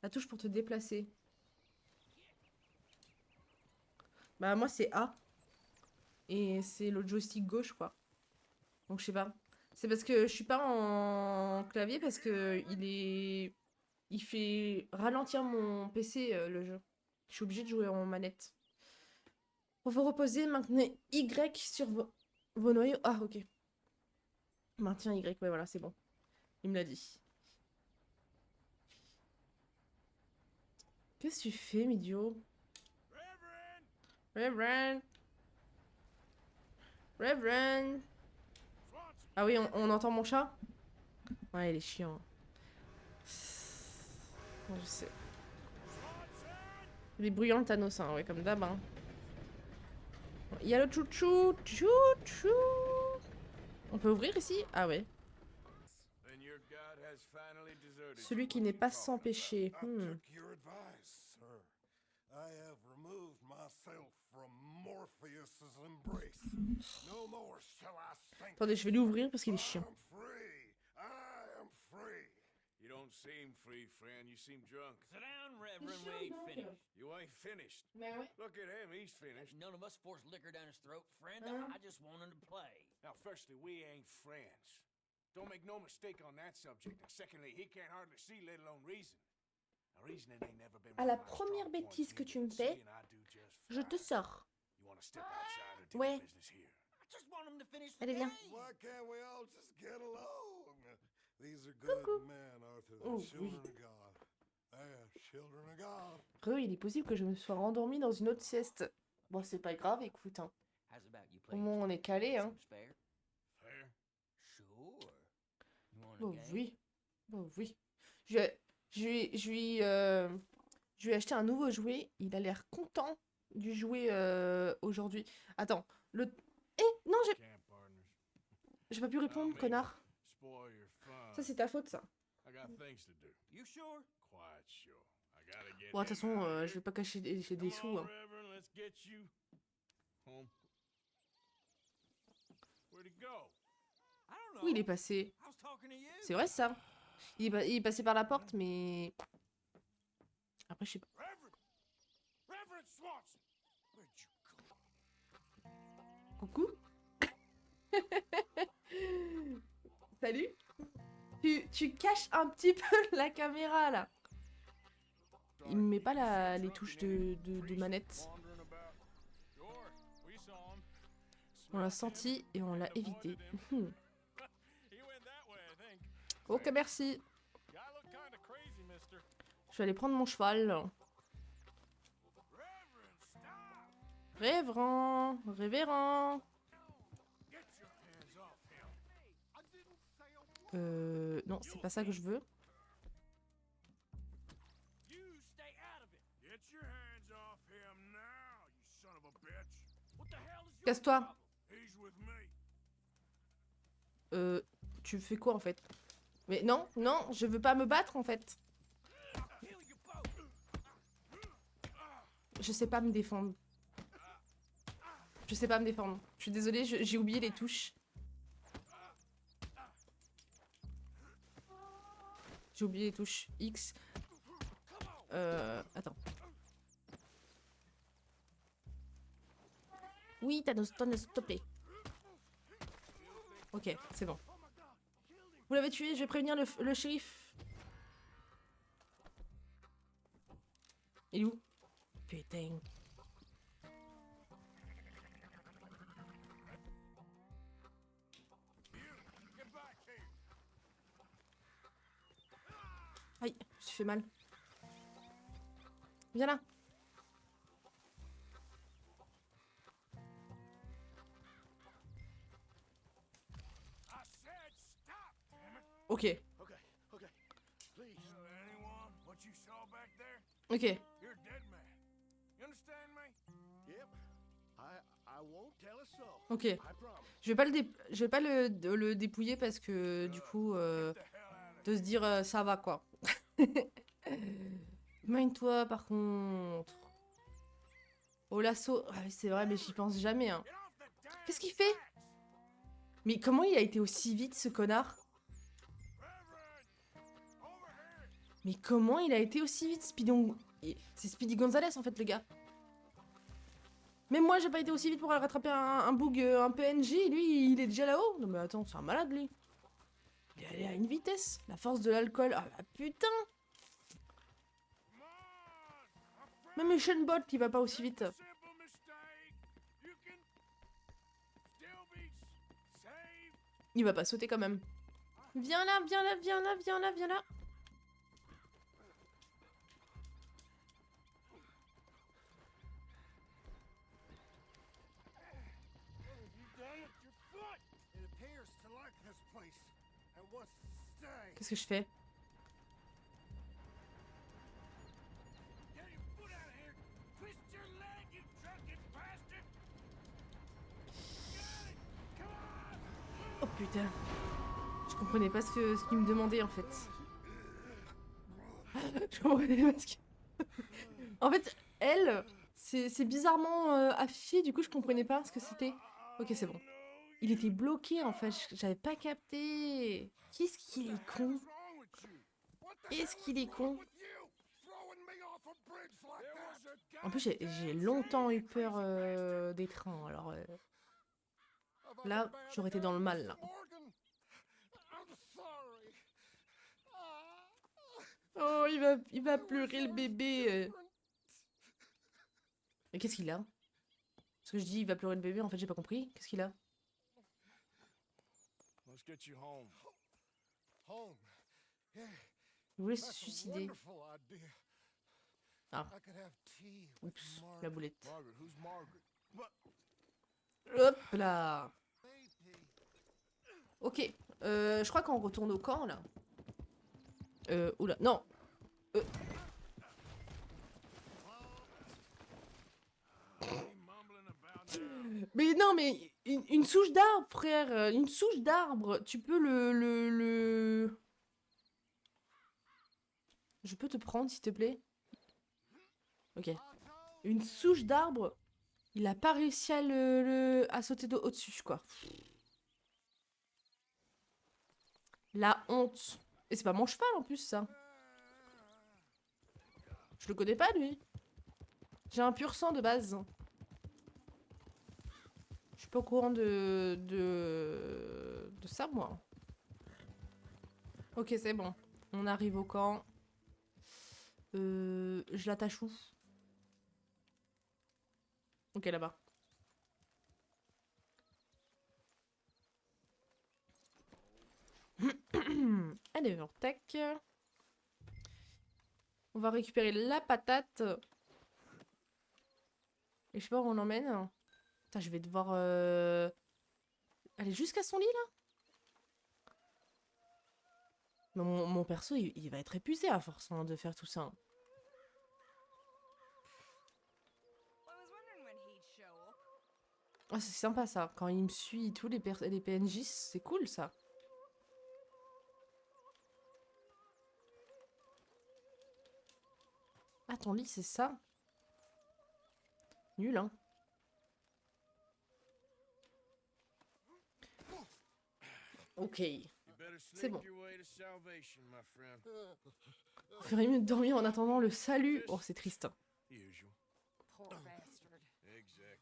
La touche pour te déplacer. Bah moi c'est A. Et c'est le joystick gauche quoi. Donc je sais pas. C'est parce que je suis pas en clavier parce que il fait ralentir mon PC le jeu. Je suis obligée de jouer en manette. Pour vous reposer, maintenez Y sur vos noyaux. Ah ok. Maintien Y, ouais, voilà, c'est bon. Il me l'a dit. Qu'est-ce que tu fais, Midio? Reverend! Reverend! Reverend! Swanson! Ah oui, on entend mon chat? Ouais, il est chiant. Ouais, je sais. Swanson! Il est bruyant, le Thanos, hein, ouais, comme d'hab. Hein. Il y a le chouchou, chouchou. On peut ouvrir ici? Ah ouais. Then your god has finally deserted Celui you. qui What n'est you pas talking sans about? péché. I took your advice, sir. I have removed myself from Morpheus's embrace. No more shall I sink. Attendez, je vais lui ouvrir parce qu'il est chiant. I'm free. I am free. You don't seem free, friend. You seem drunk. Sit down, Reverend. We ain't finished. You ain't finished. Mais ouais. Look at him. He's finished. None of us forced liquor down his throat, friend. I just wanted to play. Now, firstly, we ain't friends. Don't make no mistake on that subject. And secondly, he can't hardly see, let alone reason. Now, reasoning ain't never been À one la of my première strong points bêtise que either, tu me but fais, seeing I do just je te fine. sors. You want to step outside or do Ouais. your business here? I just want him to finish the Allez, viens. game. Why can't we all just get along? These are good men, Arthur. They're Oh, children oui. of God. They're children of God. Il est possible que je me sois rendormie dans une autre sieste. Bon, c'est pas grave, écoute. Hein. How's about you Au play? moins, on est calé, hein. Seems fair. Fair? Sure. You want a Oh game? oui. Oh oui. Je lui ai acheté un nouveau jouet. Il a l'air content du jouet aujourd'hui. Attends. Non, Camp partners. j'ai pas pu répondre, connard. Spoil your fun. Ça, c'est ta faute, ça. I got things to do. You sure? Quite sure. I gotta get Bon, de toute him façon, out of je vais here. pas cacher des Come sous. on, Hein. Reverend, let's get you home. Where'd he go? I don't know. Où il est passé? I was talking to you. C'est vrai, ça. Il est passé par la porte, mais... Après, je sais pas. Reverend Swanson! Where'd you go? Coucou. Salut. Tu caches un petit peu la caméra, là. Il me met pas les touches de manette. Wandering about. Sure, we saw him. On l'a senti et on l'a évité. He went that way, I think. Ok, merci. Guy looked kinda crazy, mister. Je vais aller prendre mon cheval. Reverend, stop! Révérend. Get your hands off him. Non, c'est pas ça que je veux. You stay out of it. Get your hands off him now, you son of a bitch. What the hell is your Casse-toi. problem? He's with me. Tu fais quoi, en fait? Mais non, je veux pas me battre, en fait. I'll kill you both. Je sais pas me défendre. Je sais pas me défendre. Je suis désolée, j'ai oublié les touches. J'ai oublié les touches. X. Attends. Oui, Thanos, s'il te plaît. Ok, c'est bon. Vous l'avez tué, je vais prévenir le shérif. Il est où? Putain. Get back here. Aïe, je me suis fait mal. Viens là. I said stop, damn it. Ok, Okay, please. Anyone? What you saw back there? ok. You're a dead man. You understand me? Yep. I won't tell a soul. Ok. I promise. Je vais pas le dépouiller parce que du coup, Get the hell out of de se dire ça va quoi. Mine-toi par contre. Au lasso. Ah, oui, c'est vrai, mais j'y pense jamais. Hein. Get off the damn Qu'est-ce qu'il fait? Mais comment il a été aussi vite ce connard? Reverend! Over here! Mais comment il a été aussi vite, C'est Speedy Gonzalez en fait, le gars. Même moi, j'ai pas été aussi vite pour aller rattraper un bug, un PNJ. Lui, il est déjà là-haut. Non mais attends, c'est un malade lui. Il est allé à une vitesse. La force de l'alcool. Ah bah putain. Come on! A Même Usain Bolt, il va pas aussi vite. simple mistake. You can still be saved. Il va pas sauter quand même. Viens là, viens là, viens là, viens là, viens là. What have you done with your foot? It appears to like this place and wants to stay. Qu'est-ce que je fais? Get your foot out of here! Twist your leg, you drunken bastard! Got it! Come on! Oh putain. Je comprenais pas ce qu'il me demandait en fait. Je comprenais pas ce qu'il... En fait, elle, c'est bizarrement affiché, du coup je comprenais pas ce que c'était. Ok, c'est bon. Il était bloqué en fait, j'avais pas capté. Qu'est-ce qu'il est con. What's wrong with you? What the Est-ce hell qu'il is est con. wrong with you? Throwing me off a bridge like There that? was a guy En plus, j'ai longtemps eu peur des trains, alors... Have I Là, been bad j'aurais été again, dans le mal, Mr. là. Morgan? I'm sorry. Oh, il va pleurer le bébé. Mais qu'est-ce qu'il a? Parce que je dis il va pleurer le bébé, en fait j'ai pas compris. Qu'est-ce qu'il a? Let's get you home. Home. Yeah, Il voulait se that's a suicider. wonderful idea. Ah. I could have tea with Oups, la Margaret. boulette. Margaret, who's Margaret? What? Hop là. Baby. Ok, je crois qu'on retourne au camp là. Oula, non. You mumbling about now? Mais non, mais une souche d'arbre, frère. Une souche d'arbre. Tu peux le... Je peux te prendre, s'il te plaît? Ok. Une souche d'arbre. Il a pas réussi à à sauter au-dessus, quoi. La honte. Et c'est pas mon cheval, en plus, ça. Je le connais pas, lui. J'ai un pur sang de base. Je suis pas au courant de ça, moi. Ok, c'est bon. On arrive au camp. Je l'attache où? Ok, là-bas. Allez, tac. On va récupérer la patate. Et je sais pas où on l'emmène. Putain, je vais devoir aller jusqu'à son lit, là. Mais mon perso, il va être épuisé à force hein, de faire tout ça. Ah, c'est sympa ça. Quand il me suit tous les PNJ, c'est cool ça. Ah, ton lit, c'est ça? Nul, hein. Ok. C'est bon. On ferait mieux de dormir en attendant le salut. Oh, c'est triste. Usual. Poor bastard. Exactly.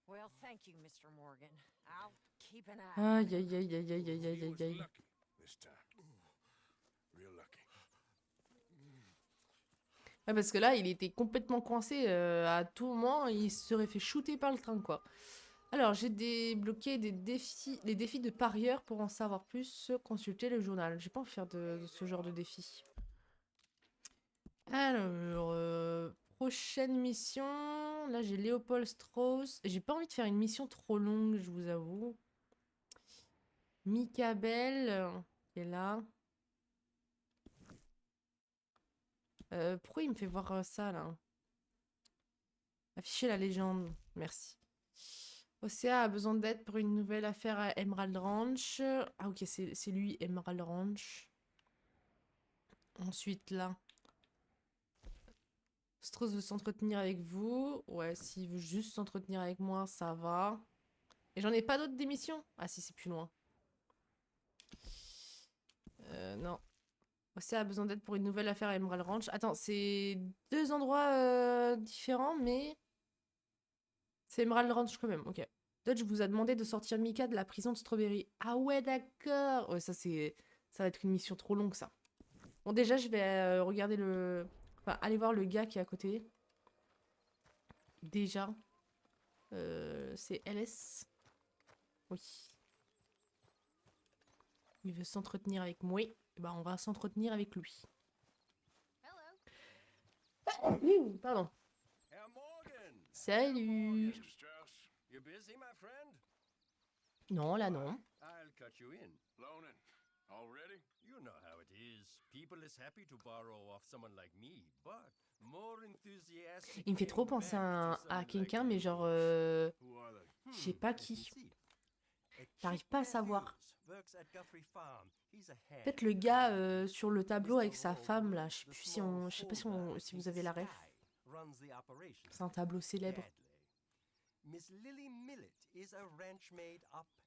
Well, thank you, Mr. Morgan. I'll keep an eye. Aïe, aïe, aïe, aïe, aïe, aïe, He aïe, was aïe. lucky this time. Real lucky. Ouais, parce que là, il était complètement coincé à tout moment. Il se serait fait shooter par le train, quoi. Alors, j'ai débloqué les défis de parieur. Pour en savoir plus, consulter le journal. J'ai pas envie de faire de ce genre de défi. Alors, prochaine mission. Là, j'ai Léopold Strauss. J'ai pas envie de faire une mission trop longue, je vous avoue. Mikabel, qui est là. Pourquoi il me fait voir ça, là? Afficher la légende. Merci. Océa a besoin d'aide pour une nouvelle affaire à Emerald Ranch. Ah, ok, c'est lui, Emerald Ranch. Ensuite, là. Strauss veut s'entretenir avec vous. Ouais, s'il veut juste s'entretenir avec moi, ça va. Et j'en ai pas d'autres démissions? Ah si, c'est plus loin. Non. Océa a besoin d'aide pour une nouvelle affaire à Emerald Ranch. Attends, c'est deux endroits différents, mais... C'est Emerald Ranch quand même, ok. Dodge vous a demandé de sortir Mika de la prison de Strawberry. Ah ouais, d'accord. Ouais, ça va être une mission trop longue, ça. Bon, déjà, je vais regarder le... Enfin, aller voir le gars qui est à côté. Déjà. C'est LS. Oui. Il veut s'entretenir avec moi. Eh ben, on va s'entretenir avec lui. Pardon. Herr Morgan! Salut. Mr. Strauss, you busy, my friend? Non, là non. I'll cut you in. Loaning. Already? You know how it is. People is happy to borrow off someone like me, but more enthusiastic. Il me fait trop penser à quelqu'un, mais genre... Who are they? je sais pas qui. J'arrive pas à savoir. Peut-être le gars sur le tableau avec sa femme, là. Je sais plus si on... Je sais pas si vous avez la ref. C'est un tableau célèbre.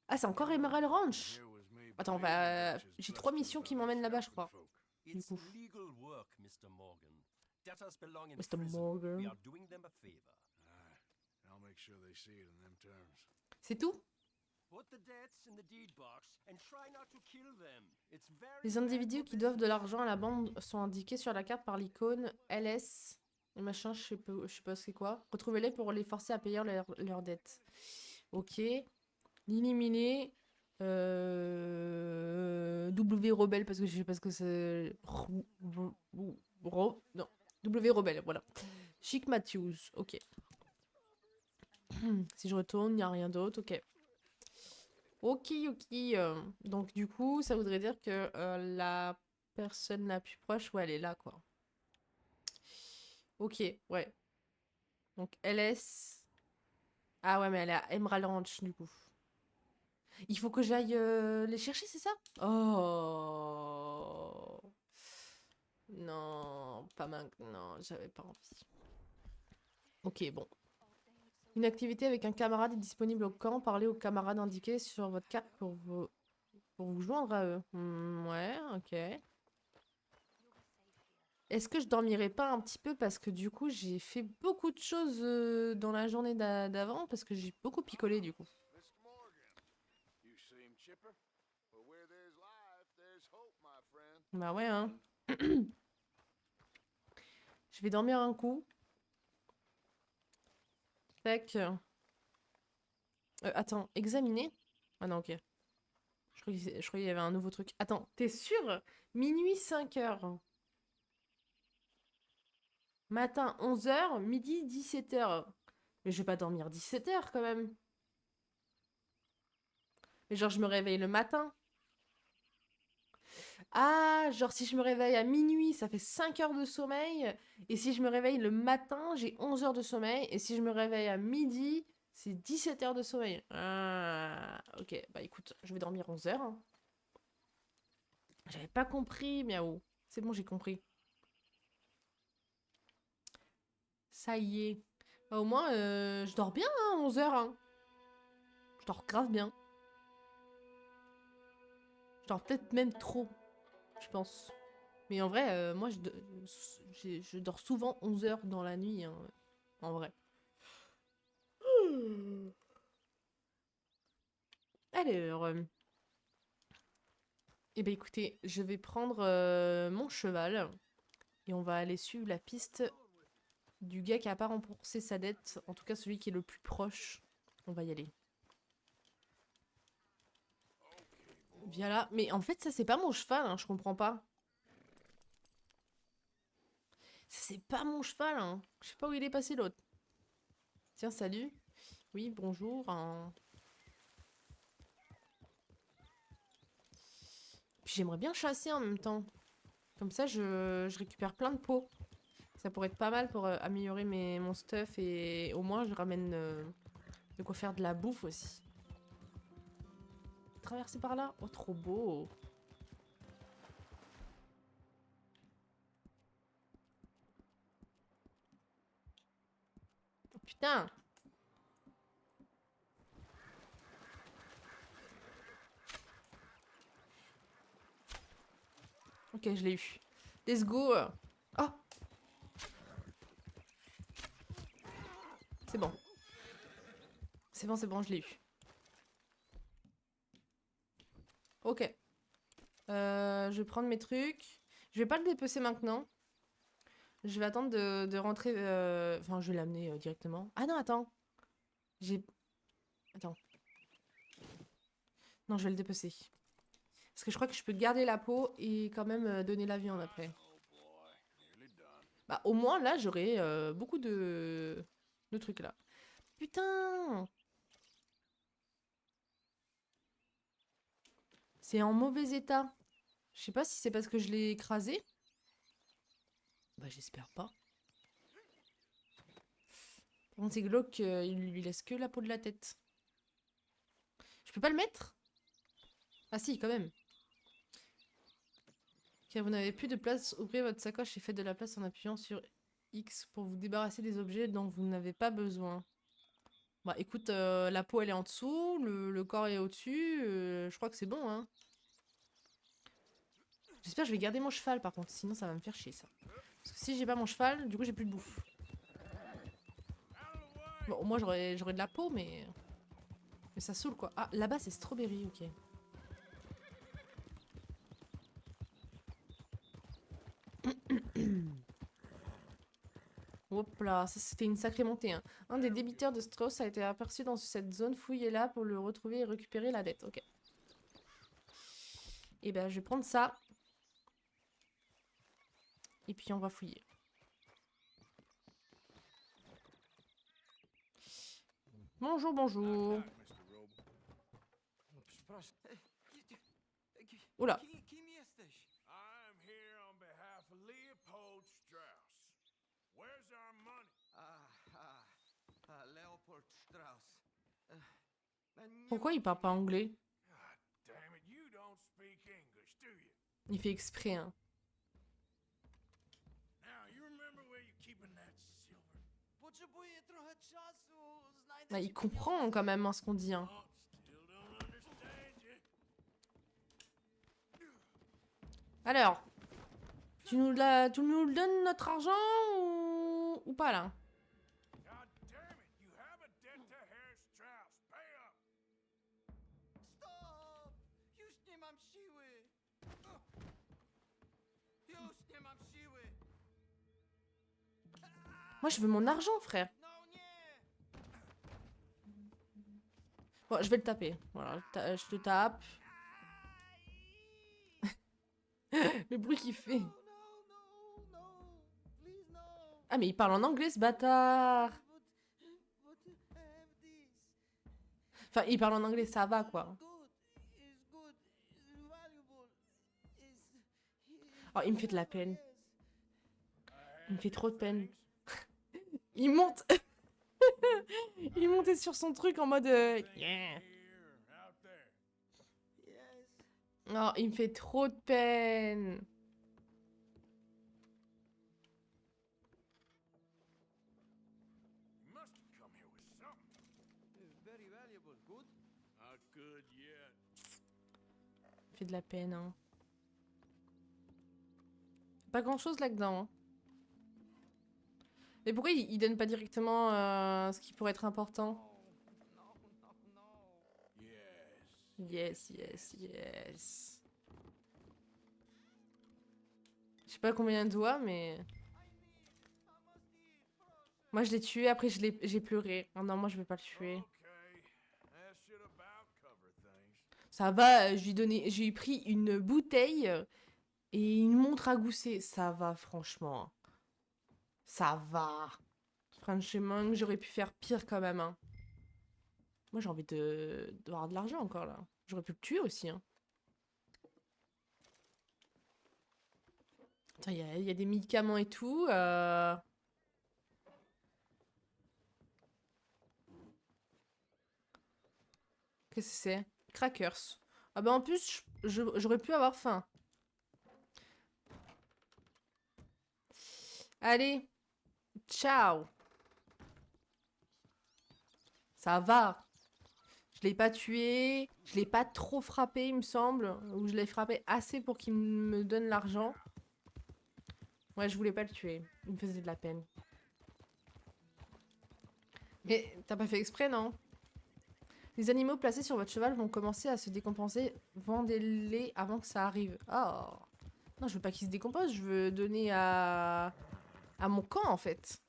Ah, c'est encore Emerald Ranch. Here was me Attends, believing that j'ai you're 3 just missions qui about m'emmènent là-bas, je crois. folk. Du coup. legal work, Mr. Morgan. Debtors belong in Mr. prison. Morgan. We are doing them a favor. Aye. I'll make sure they see it in them terms. C'est tout? Put the debts in the deed box and try not to kill them. It's very Les individus qui doivent de l'argent à la bande sont indiqués sur la carte par l'icône LS. Et machin, je sais pas c'est quoi. Retrouvez-les pour les forcer à payer leurs dettes. Ok. L'éliminer. W rebelle parce que je sais pas ce que c'est. Non. W rebelle, voilà. Chic Matthews, ok. Si je retourne, il n'y a rien d'autre, ok. Ok. Donc du coup, ça voudrait dire que la personne la plus proche, ouais, elle est là, quoi. Ok, ouais. Donc LS. Ah ouais, mais elle est à Emerald Ranch, du coup. Il faut que j'aille les chercher, c'est ça? Oh. Non, pas maintenant, j'avais pas envie. Ok, bon. Une activité avec un camarade est disponible au camp. Parlez aux camarades indiqués sur votre carte pour vous joindre à eux. Ouais, ok. Est-ce que je dormirai pas un petit peu parce que du coup j'ai fait beaucoup de choses dans la journée d'avant parce que j'ai beaucoup picolé du coup. Mr. Morgan, you seem chipper, but where there's life, there's hope, my friend. Bah ouais, hein. Je vais dormir un coup. Tac. Attends, examiner? Ah non, ok. Je croyais qu'il y avait un nouveau truc. Attends, t'es sûr? Minuit 5h. Matin 11h, midi 17h. Mais je vais pas dormir 17h quand même. Mais genre je me réveille le matin. Ah, genre si je me réveille à minuit, ça fait 5 heures de sommeil. Et si je me réveille le matin, j'ai 11 heures de sommeil. Et si je me réveille à midi, c'est 17 heures de sommeil. Ah, ok. Bah écoute, je vais dormir 11 heures. Hein. J'avais pas compris, miaou. C'est bon, j'ai compris. Ça y est. Bah, au moins, je dors bien, hein, 11 heures. Hein. Je dors grave bien. Je dors peut-être même trop, je pense. Mais en vrai, moi, je dors souvent 11 heures dans la nuit, hein, en vrai. Alors, eh bien écoutez, je vais prendre mon cheval et on va aller suivre la piste du gars qui a pas remboursé sa dette, en tout cas celui qui est le plus proche. On va y aller. Viens là. Mais en fait, ça c'est pas mon cheval, hein, je comprends pas. Ça c'est pas mon cheval, hein. Je sais pas où il est passé l'autre. Tiens, salut. Oui, bonjour. Hein. Puis j'aimerais bien chasser en même temps. Comme ça, je récupère plein de peaux. Ça pourrait être pas mal pour améliorer mon stuff et au moins je ramène de quoi faire de la bouffe aussi. Traverser par là? Oh, trop beau! Oh, putain! Ok, je l'ai eu. Let's go! Oh! C'est bon. C'est bon, je l'ai eu. Ok. Je vais prendre mes trucs. Je vais pas le dépecer maintenant. Je vais attendre de rentrer... Enfin, je vais l'amener directement. Ah non, attends. Attends. Non, je vais le dépecer. Parce que je crois que je peux garder la peau et quand même donner la viande après. Oh boy, nearly done. Bah, au moins, là, j'aurai beaucoup de trucs là. Putain! C'est en mauvais état. Je sais pas si c'est parce que je l'ai écrasé. Bah, j'espère pas. Par contre, c'est glauque, il lui laisse que la peau de la tête. Je peux pas le mettre? Ah si, quand même. Car vous n'avez plus de place, ouvrez votre sacoche et faites de la place en appuyant sur X pour vous débarrasser des objets dont vous n'avez pas besoin. Bah écoute, la peau elle est en dessous, le corps est au-dessus, je crois que c'est bon, hein. J'espère que je vais garder mon cheval par contre, sinon ça va me faire chier ça. Parce que si j'ai pas mon cheval, du coup j'ai plus de bouffe. Bon, moi j'aurais de la peau, mais ça saoule quoi. Ah, là-bas c'est strawberry, ok. Hop là, ça c'était une sacrée montée. Hein. Un des débiteurs de Strauss a été aperçu dans cette zone, fouillez-la pour le retrouver et récupérer la dette. Ok. Et ben je vais prendre ça. Et puis on va fouiller. Bonjour, bonjour. Oula. I'm here on behalf of Leopold Strauss. Where's our money? Leopold Strauss. Pourquoi il parle pas anglais? God damn it, you don't speak English, do you? Il fait exprès, hein. Now, you remember where you're keeping that silver? Là, il comprend quand même hein, ce qu'on dit. Hein. Oh, still don't understand you. Alors, tu nous le donnes notre argent ou pas là? God damn it, you have a debt to Herr Strauss. Pay up. Stop! Już nie mam siły! Już nie mam siły! Moi, je veux mon argent, frère. No nie! Bon, je vais le taper. Voilà, je te tape. Le bruit qu'il fait. No, please no! Ah, mais il parle en anglais, ce bâtard. But have this. Enfin, il parle en anglais, ça va, quoi. It's good, it's valuable, Oh, il me fait de la peine. Il me fait trop de peine. Il monte. Il montait sur son truc en mode... yeah. Here, out there. Yes. Oh, il me fait trop de peine. You must have come here with something. Very valuable, good. Not good yet. Il me fait de la peine, hein. Pas grand-chose là-dedans. Hein. Mais pourquoi il donne pas directement ce qui pourrait être important? Yes. Yes. Je sais pas combien de doigts, mais... Moi, je l'ai tué, après j'ai pleuré. Oh non, moi, je vais pas le tuer. Okay. That should about cover things. Ça va, je lui ai pris une bouteille et une montre à gousset. Ça va, franchement. Ça va. Franchement, j'aurais pu faire pire quand même. Hein. Moi, j'ai envie d'avoir de l'argent encore, là. J'aurais pu le tuer aussi. Hein. Attends, il y a des médicaments et tout. Qu'est-ce que c'est? Crackers. Ah bah en plus, j'aurais pu avoir faim. Allez. Ciao. Ça va. Je l'ai pas tué. Je l'ai pas trop frappé, il me semble. Ou je l'ai frappé assez pour qu'il me donne l'argent. Ouais, je voulais pas le tuer. Il me faisait de la peine. Mais t'as pas fait exprès, non? Les animaux placés sur votre cheval vont commencer à se décomposer. Vendez-les avant que ça arrive. Oh. Non, je veux pas qu'ils se décomposent. Je veux donner à mon camp, en fait.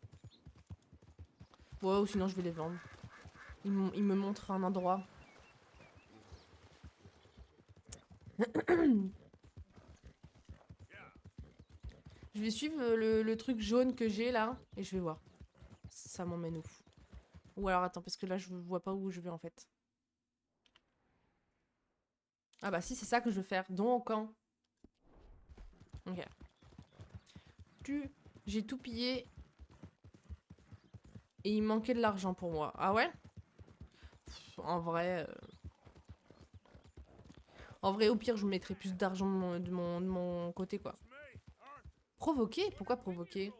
Ouais, ou sinon je vais les vendre. Il me montre un endroit. vais suivre le truc jaune que j'ai là et je vais voir. Ça m'emmène où? Ou alors attends, parce que là je vois pas où je vais en fait. Ah bah si, c'est ça que je veux faire. Don au camp. Ok. J'ai tout pillé. Et il manquait de l'argent pour moi. Ah ouais? En vrai... En vrai, au pire, je mettrais plus d'argent de mon côté, quoi. Provoquer? Pourquoi provoquer?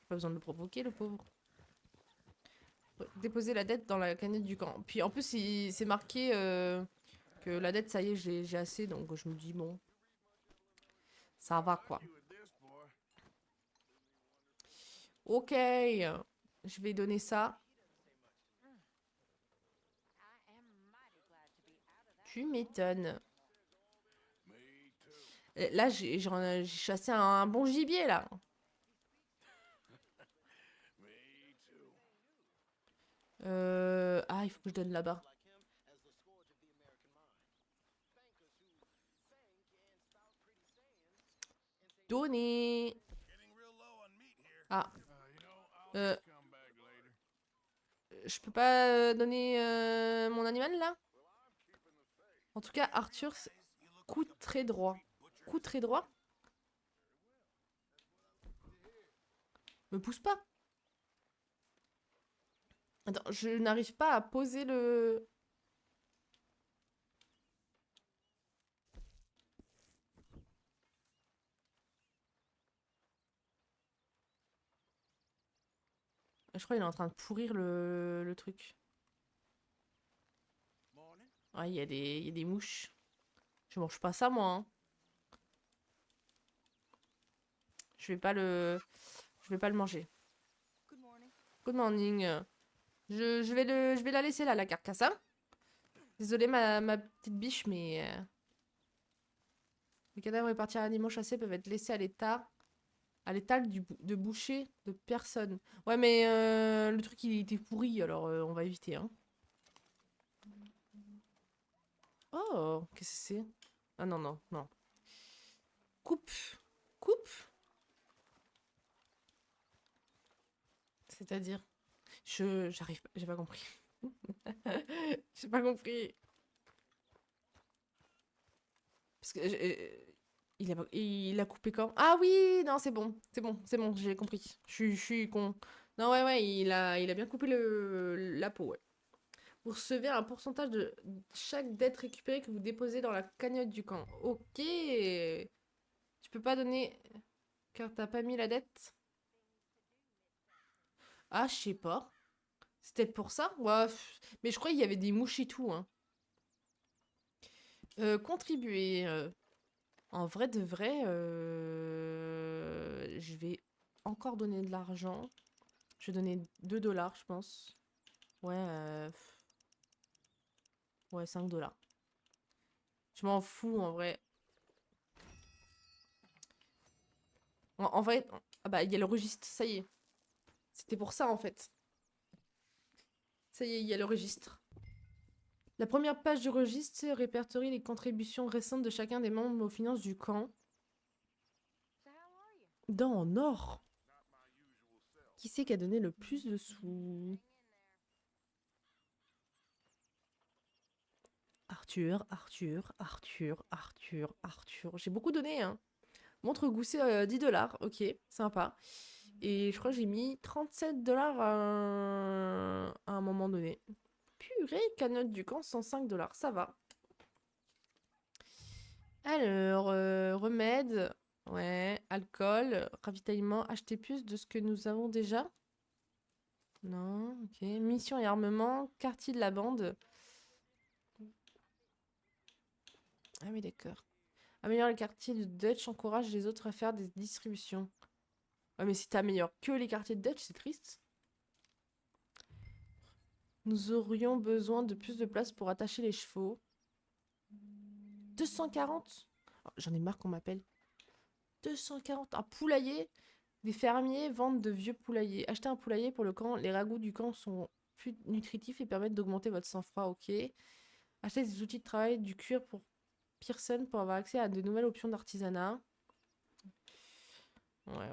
Pas besoin de le provoquer, le pauvre. Déposer la dette dans la canette du camp. Puis en plus, c'est marqué que la dette, ça y est, j'ai assez. Donc je me dis, bon, ça va, quoi. Ok. Je vais donner ça. Tu m'étonnes. Là, j'ai chassé un bon gibier, là. Ah, il faut que je donne là-bas. Donner. Ah. Je peux pas donner mon animal, là? En tout cas, Arthur, coup très droit. Coup très droit? Me pousse pas. Attends, je n'arrive pas à poser le... Je crois qu'il est en train de pourrir le truc. Ah, il y a des mouches. Je mange pas ça, moi. Hein. Je vais pas le manger. Good morning. Je vais la laisser là, la carcasse. Hein. Désolée, ma petite biche, mais... Les cadavres répartis à animaux chassés peuvent être laissés à l'état de boucher de personne. Ouais, mais le truc, il était pourri, alors on va éviter. Hein. Oh, qu'est-ce que c'est? Ah non, non, non. Coupe. Coupe. C'est-à-dire? J'arrive pas, j'ai pas compris. J'ai pas compris. Parce que il a coupé quand? Ah oui, non, c'est bon, j'ai compris. Je suis con. Non, ouais, il a bien coupé la peau, ouais. Vous recevez un pourcentage de chaque dette récupérée que vous déposez dans la cagnotte du camp. Ok. Tu peux pas donner car t'as pas mis la dette? Ah, je sais pas. C'est peut-être pour ça? Ouais, mais je crois qu'il y avait des mouches et tout, hein. Contribuer. En vrai de vrai, je vais encore donner de l'argent. Je vais donner 2 $, je pense. Ouais, ouais, 5 $. Je m'en fous, en vrai. En vrai, ah bah, il y a le registre, ça y est. C'était pour ça, en fait. Ça y est, il y a le registre. La première page du registre répertorie les contributions récentes de chacun des membres aux finances du camp. En or. Qui c'est qui a donné le plus de sous? Arthur. J'ai beaucoup donné, hein. Montre goussée 10 $. Ok, sympa. Et je crois que j'ai mis 37 $ à un moment donné. Purée, cagnotte du camp, 105 $. Ça va. Alors, remède. Ouais, alcool, ravitaillement, acheter plus de ce que nous avons déjà. Non, ok. Mission et armement, quartier de la bande. Ah oui, d'accord. Améliore les quartiers de Dutch, encourage les autres à faire des distributions. Ouais, mais si t'améliores que les quartiers de Dutch, c'est triste. Nous aurions besoin de plus de place pour attacher les chevaux. 240 ? Oh, j'en ai marre qu'on m'appelle. 240. Un poulailler. Des fermiers vendent de vieux poulaillers. Achetez un poulailler pour le camp. Les ragoûts du camp sont plus nutritifs et permettent d'augmenter votre sang-froid. Ok. Achetez des outils de travail, du cuir pour Pearson pour avoir accès à de nouvelles options d'artisanat. Ouais.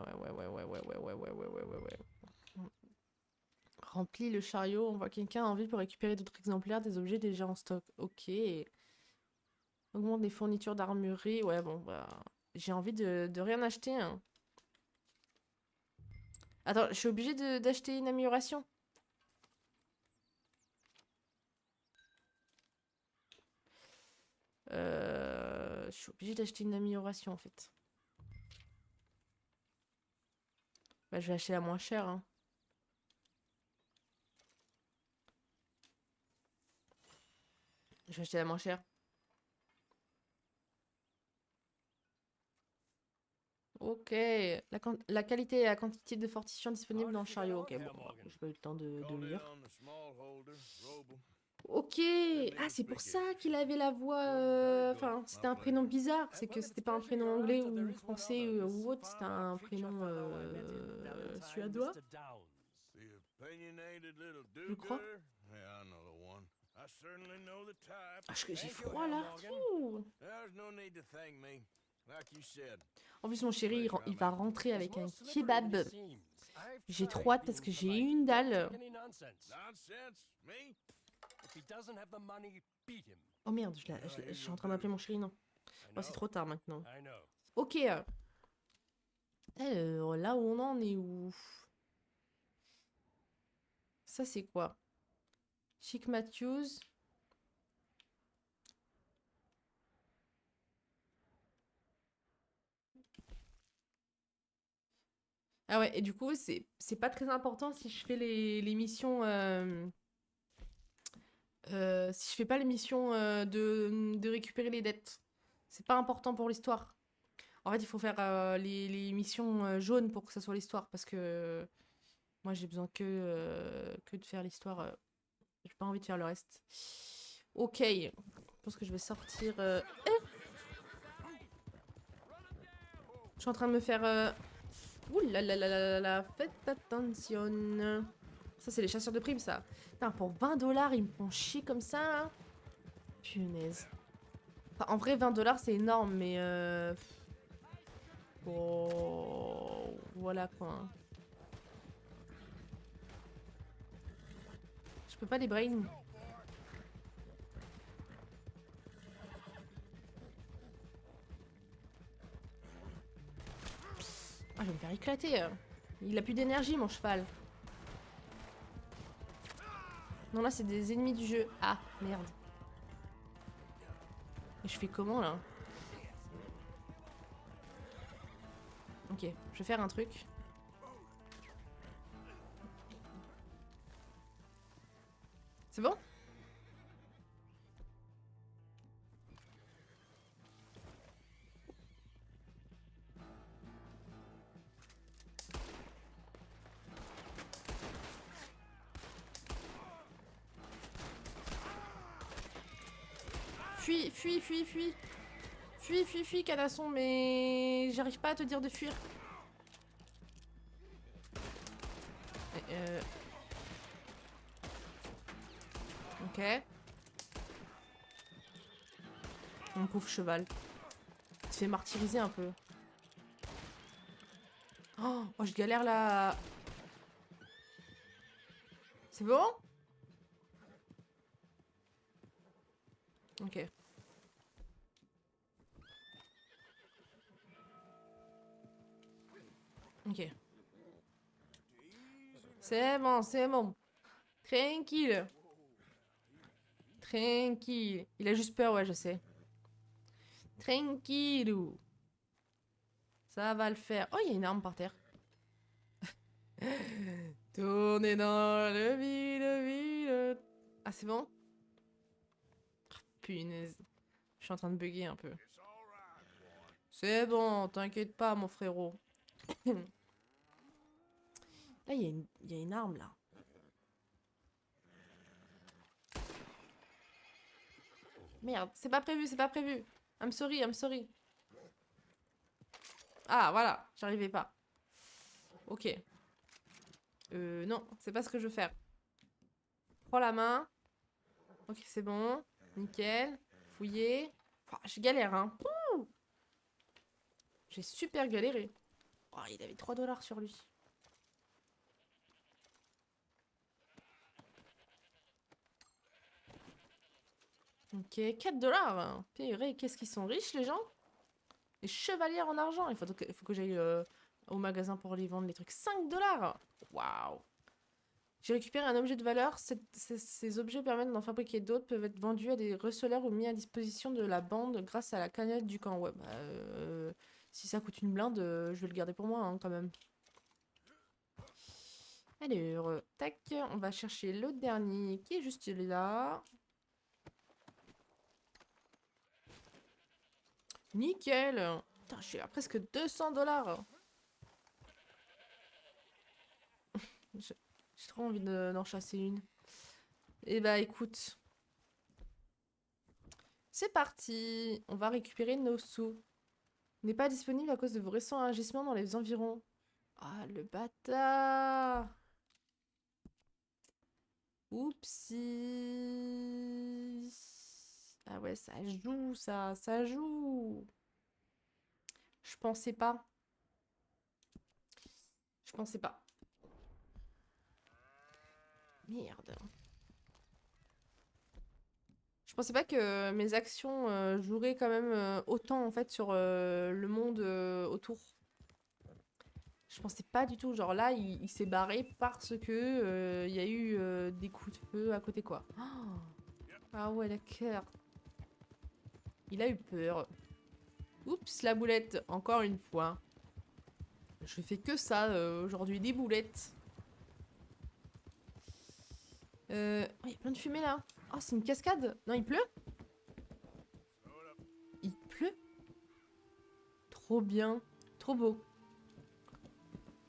Remplis le chariot, envoie quelqu'un en ville pour récupérer d'autres exemplaires des objets déjà en stock. Ok. Augmente les fournitures d'armurerie. Ouais, bon, bah... J'ai envie de rien acheter, hein. Attends, je suis obligée d'acheter une amélioration. Je suis obligée d'acheter une amélioration, en fait. Bah, je vais acheter la moins chère, hein. Je vais acheter la moins chère. Ok. La qualité et la quantité de fortifiants disponibles dans le chariot. Ok, bon, bah, j'ai pas eu le temps de Call lire. down the small holder, Roble. Ok. Ah, c'est pour ça qu'il avait la voix... Enfin, c'était un prénom bizarre. C'est que c'était pas un prénom anglais ou français ou autre. C'était un prénom suédois. The opinionated little Je crois. do-gooder? Yeah, I know the one. I certainly know the type. Ah, j'ai froid là. Ouh. There's no need to thank me. Like you said. En plus, mon chéri, il va rentrer avec un kebab. J'ai trop hâte parce que j'ai eu une dalle. Nonsense? Me? Oh merde, je suis en train d'appeler mon chéri, non. Oh, c'est trop tard maintenant. Ok. Alors, là où on en est où? Ça, c'est quoi? Chic Matthews. Ah ouais, et du coup, c'est pas très important si je fais les missions... si je fais pas les missions de récupérer les dettes. C'est pas important pour l'histoire. En fait, il faut faire les missions jaunes pour que ça soit l'histoire. Parce que moi, j'ai besoin que de faire l'histoire. J'ai pas envie de faire le reste. Ok. Je pense que je vais sortir... Je suis en train de me faire... Ouh là là là là là, faites attention. Ça, c'est les chasseurs de primes, ça. Putain, pour 20 $, ils me font chier comme ça, là. Punaise. Enfin, en vrai, 20 $, c'est énorme, mais... Oh... Voilà, quoi. Je peux pas les brain. Ah, je vais me faire éclater. Il a plus d'énergie, mon cheval. Non, là, c'est des ennemis du jeu. Ah, merde. Et je fais comment, là? Ok, je vais faire un truc. C'est bon? Fuis, fuis, fuis, fuis. Fuis, fuis, fuis, canasson, mais j'arrive pas à te dire de fuir. Ok. Mon pauvre cheval. Il se fait martyriser un peu. Oh, je galère là. C'est bon? Ok. Ok. C'est bon, c'est bon. Tranquille. Tranquille. Il a juste peur, ouais, je sais. Tranquillou. Ça va le faire. Oh, il y a une arme par terre. Tournez dans le vide. Ah, c'est bon? Oh, punaise. Je suis en train de bugger un peu. C'est bon, t'inquiète pas, mon frérot. Là, il y a une arme, là. Merde, c'est pas prévu, c'est pas prévu. I'm sorry, I'm sorry. Ah, voilà, j'arrivais pas. Ok. Non, c'est pas ce que je veux faire. Prends la main. Ok, c'est bon. Nickel. Fouiller. Oh, je galère, hein. Ouh. J'ai super galéré. Oh, il avait 3 dollars sur lui. Ok, 4 dollars. Purée, qu'est-ce qu'ils sont riches, les gens? Les chevalières en argent. Il faut que j'aille au magasin pour les vendre, les trucs. 5 dollars. Waouh. J'ai récupéré un objet de valeur. Ces objets permettent d'en fabriquer d'autres, peuvent être vendus à des receleurs ou mis à disposition de la bande grâce à la cagnotte du camp. Ouais, bah, si ça coûte une blinde, je vais le garder pour moi, hein, quand même. Alors, tac, on va chercher le dernier qui est juste là. Nickel. Putain, je suis à presque 200 dollars. J'ai trop envie d'en chasser une. Et bah écoute. C'est parti. On va récupérer nos sous. N'est pas disponible à cause de vos récents agissements dans les environs. Ah, le bâtard. Oupsie. Ah ouais, ça joue, ça joue. Je pensais pas. Je pensais pas. Merde. Je pensais pas que mes actions joueraient quand même autant en fait sur le monde autour. Je pensais pas du tout. Genre là, il s'est barré parce que il y a eu des coups de feu à côté quoi. Oh. Ah ouais, d'accord. Il a eu peur. Oups, la boulette, encore une fois. Je fais que ça aujourd'hui, des boulettes. Oh, il y a plein de fumée là. Oh, c'est une cascade. Non, il pleut? Il pleut? Trop bien. Trop beau.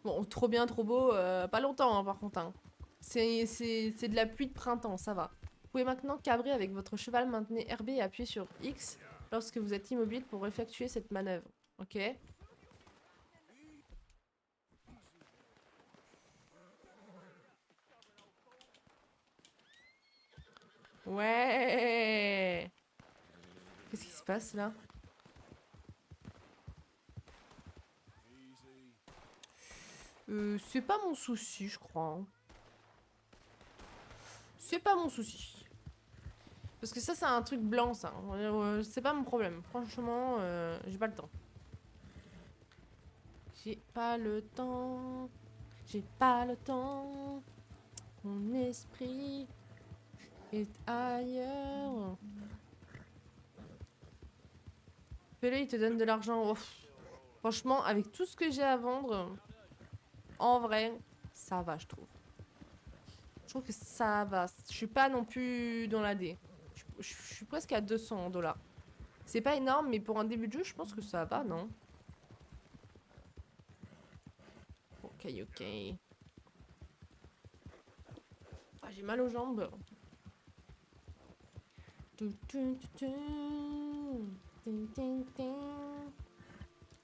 Bon, trop bien, trop beau. Pas longtemps, hein, par contre. Hein. C'est de la pluie de printemps, ça va. Vous pouvez maintenant cabrer avec votre cheval, maintenez RB et appuyez sur X lorsque vous êtes immobile pour effectuer cette manœuvre. Ok. Ouais. Qu'est-ce qui se passe là? C'est pas mon souci, je crois. Hein. C'est pas mon souci. Parce que ça, c'est un truc blanc, ça. C'est pas mon problème. Franchement, j'ai pas le temps. J'ai pas le temps. J'ai pas le temps. Mon esprit est ailleurs. Fais-le, il te donne de l'argent. Oh. Franchement, avec tout ce que j'ai à vendre, en vrai, ça va, je trouve. Je trouve que ça va. Je suis pas non plus dans la D. Je suis presque à 200 dollars. C'est pas énorme, mais pour un début de jeu, je pense que ça va, non? Ok, ok. Ah, j'ai mal aux jambes. Je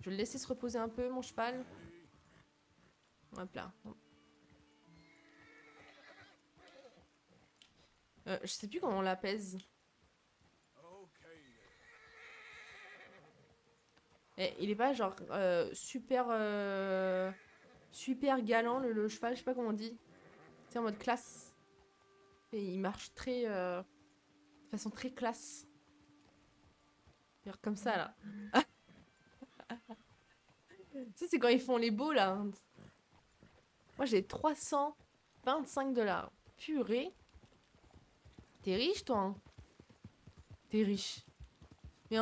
vais le laisser se reposer un peu, mon cheval. Hop là. Je sais plus comment on l'apaise. Et il est pas genre super galant le cheval, je sais pas comment on dit. C'est en mode classe. Et il marche très de façon très classe. Genre comme ça là. Ça c'est quand ils font les beaux là. Moi j'ai 325 dollars. Purée. T'es riche toi hein. T'es riche. Mais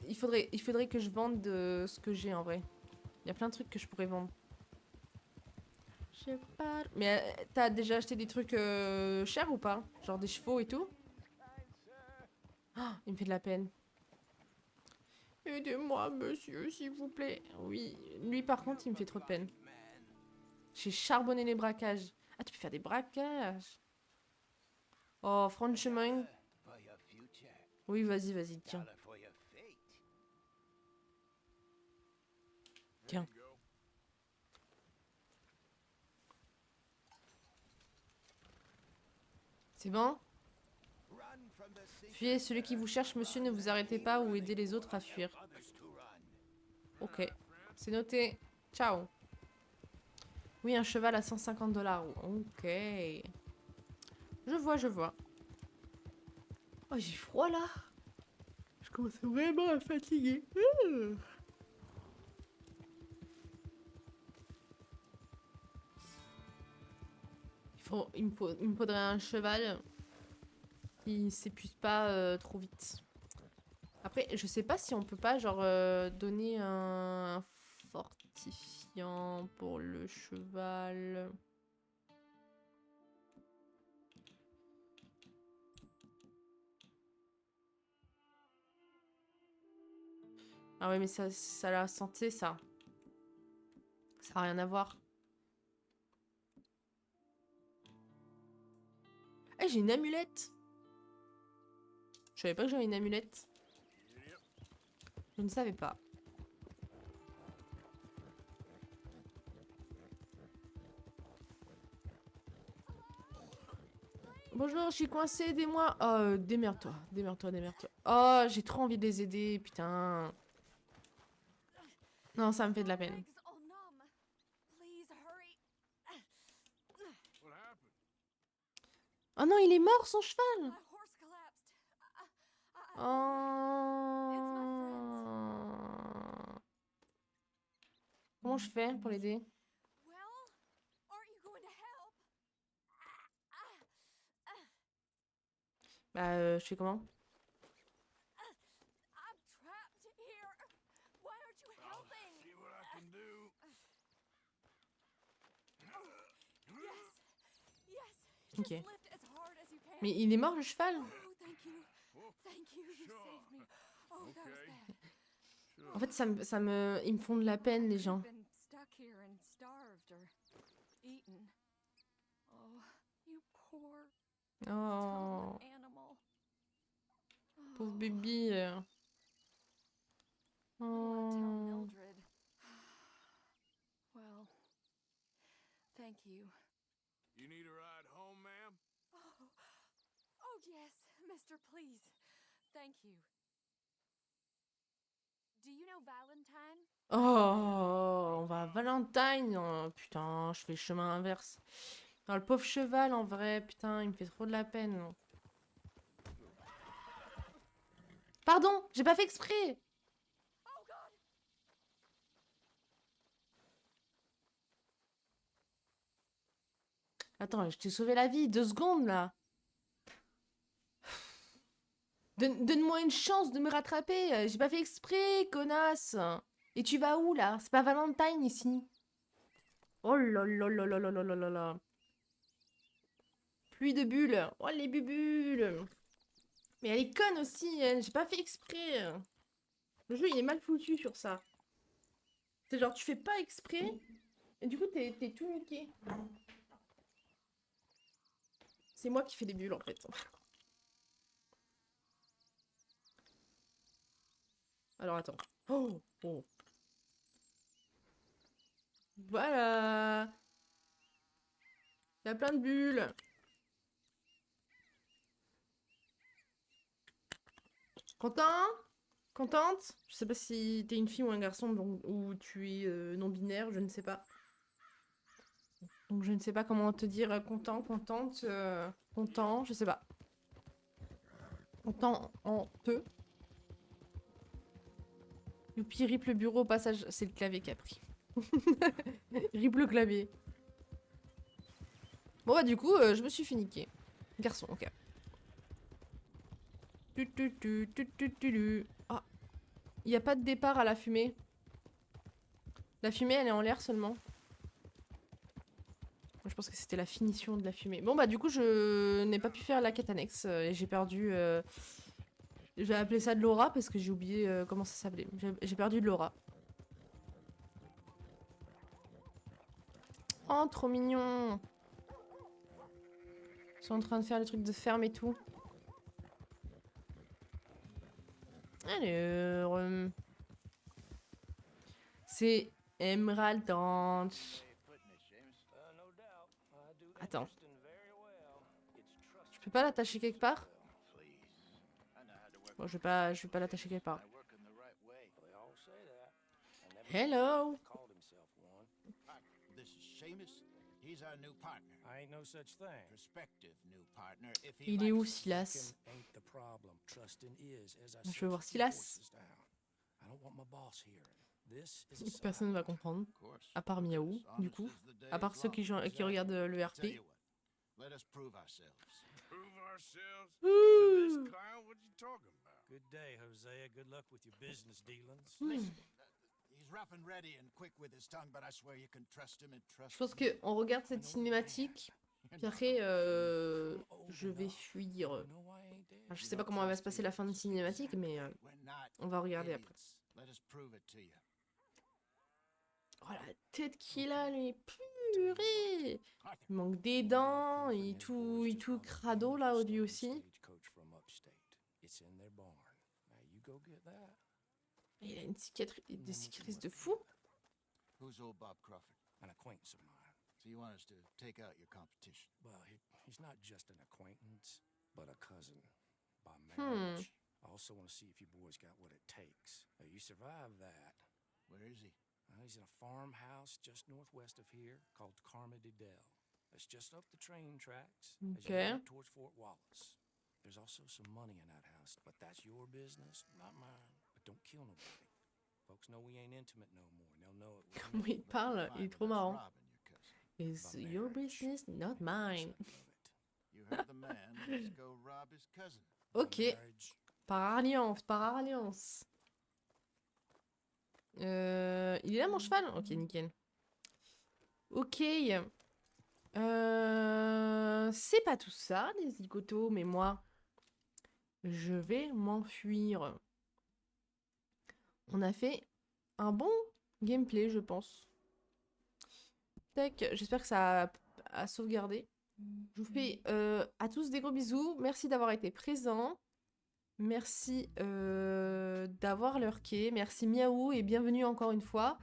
il faudrait que je vende de ce que j'ai en vrai. Il y a plein de trucs que je pourrais vendre. Je sais pas. Mais t'as déjà acheté des trucs chers ou pas? Genre des chevaux et tout? Oh, il me fait de la peine. Aidez-moi, monsieur, s'il vous plaît. Oui, lui par contre, il me fait trop de peine. J'ai charbonné les braquages. Ah, tu peux faire des braquages. Oh, franchement. Oui, vas-y, tiens. Tiens. C'est bon? Fuyez, celui qui vous cherche, monsieur, ne vous arrêtez pas ou aidez les autres à fuir. Ok, c'est noté. Ciao. Oui, un cheval à 150 $. Ok. Je vois, je vois. Oh, j'ai froid là. Je commence vraiment à fatiguer. Il me faudrait un cheval qui s'épuise pas trop vite. Après, je sais pas si on peut pas genre donner un fortifiant pour le cheval. Ah ouais, mais ça la santé, ça. Ça n'a rien à voir. Eh, j'ai une amulette. Je savais pas que j'avais une amulette. Je ne savais pas. Bonjour, je suis coincée, aidez-moi. Oh, démerde-toi, démerde-toi, démerde-toi. Oh, j'ai trop envie de les aider, putain. Non, ça me fait de la peine. all numb. Please hurry. What happened? Oh non, il est mort, son cheval. My horse collapsed. I- Oh. Comment je fais pour l'aider? Well, aren't you going to help? Bah, je fais comment? I'm trapped here. Why aren't you helping? See what I can do. Yes. Ok. Just lift as hard as you can. Mais il est mort, le cheval? Oh, thank you. Thank you. You saved me. Oh, that was Okay. bad. En fait, ils me font de la peine, les gens. You've been stuck here and starved or eaten. Oh, you poor Oh, dumb animal. pauvre Oh, bébé. I want to tell Oh. Mildred. Well, thank you. You need a ride home, ma'am? Oh yes, mister, please. Thank you. Do you know Valentine? Oh, on va à Valentine. Oh, putain, je fais le chemin inverse. Non, le pauvre cheval, en vrai, putain, il me fait trop de la peine. Pardon, j'ai pas fait exprès. Oh God! Attends, je t'ai sauvé la vie, 2 secondes, là. Donne-moi une chance de me rattraper. J'ai pas fait exprès, connasse. Et tu vas où, là? C'est pas Valentine, ici. Oh là là là là là là là là là. Pluie de bulles. Oh, les bubules. Mais elle est conne aussi, elle. J'ai pas fait exprès. Le jeu, il est mal foutu sur ça. C'est genre, tu fais pas exprès, et du coup, t'es tout niqué. C'est moi qui fais des bulles, en fait. Alors, attends. Oh, oh. Voilà. Il y a plein de bulles. Content? Contente? Je sais pas si t'es une fille ou un garçon, donc, ou tu es non-binaire, je ne sais pas. Donc je ne sais pas comment te dire content, contente, content, je sais pas. Content en te. Youpi, rip le bureau au passage, c'est le clavier qui a pris. Rip le clavier. Bon bah du coup, je me suis fait niquer. Garçon, ok. Ah, il n'y a pas de départ à la fumée. La fumée, elle est en l'air seulement. Je pense que c'était la finition de la fumée. Bon bah du coup, je n'ai pas pu faire la quête annexe et j'ai perdu... Je vais appeler ça de l'aura parce que j'ai oublié comment ça s'appelait. J'ai perdu de l'aura. Oh, trop mignon. Ils sont en train de faire le truc de ferme et tout. Alors... c'est Emerald Ranch. Attends. Je peux pas l'attacher quelque part? Bon, je vais pas l'attacher quelque part. Hello. This is Seamus. He's our new partner. I ain't no such thing. Prospective new partner, if he Il est où, likes it. Silas? Trusting ain't the problem. Trusting is, as I Je said, veux voir keep Silas. voices down. I don't want my boss hearing. This is a Personne ne va side. comprendre. Of course. À part Miaou, As du honest coup. as the day À part is ceux long. qui regardent le Tell RP. you what, let us prove ourselves. Prove ourselves to this clown? What you talking about? Good day, Hosea. Good luck with your business dealings. Listen, he's rough and ready and quick with his tongue, but I swear you can trust him and trust Je pense me. qu'on regarde cette cinématique, You're puis not après, old. je vais fuir. You know I ain't dead. Enfin, je sais pas comment va se passer la fin de cinématique, mais We're not on va regarder après. idiots. Let us prove it to you. Oh la tête qu'il a, lui, purée! Il manque des dents, il est tout crado là, lui aussi. It's in their barn. Now you go get that. Il a une des cicatrices de fou. Who's old Bob Crawford? An acquaintance of mine. So you want us to take out your competition? Well, he's not just an acquaintance, but a cousin by marriage. I also want to see if you boys got what it takes. Now, you survive that. Where is he? He's in a farmhouse just northwest of here called Carmody Dell. That's just up the train tracks as you Okay. head towards Fort Wallace. There's also some money in that house, but that's your business, not mine. But don't kill nobody. Folks know we ain't intimate no more, and they'll know it was Comment me. il parle, il est trop marrant. Robin, your cousin. It's By your marriage. business, not And mine. that's of it. You heard the man. Let's go rob his cousin. By Ok, marriage. par alliance, par alliance. Il est là mon cheval? Ok, nickel. Ok. C'est pas tout ça, les zigotos, mais moi, je vais m'enfuir. On a fait un bon gameplay, je pense. Tac, j'espère que ça a sauvegardé. Je vous fais à tous des gros bisous. Merci d'avoir été présents. Merci d'avoir lurké. Merci Miaou et bienvenue encore une fois.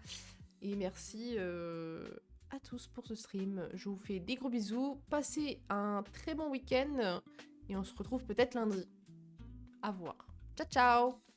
Et merci à tous pour ce stream. Je vous fais des gros bisous. Passez un très bon week-end. Et on se retrouve peut-être lundi. À voir. Ciao, ciao!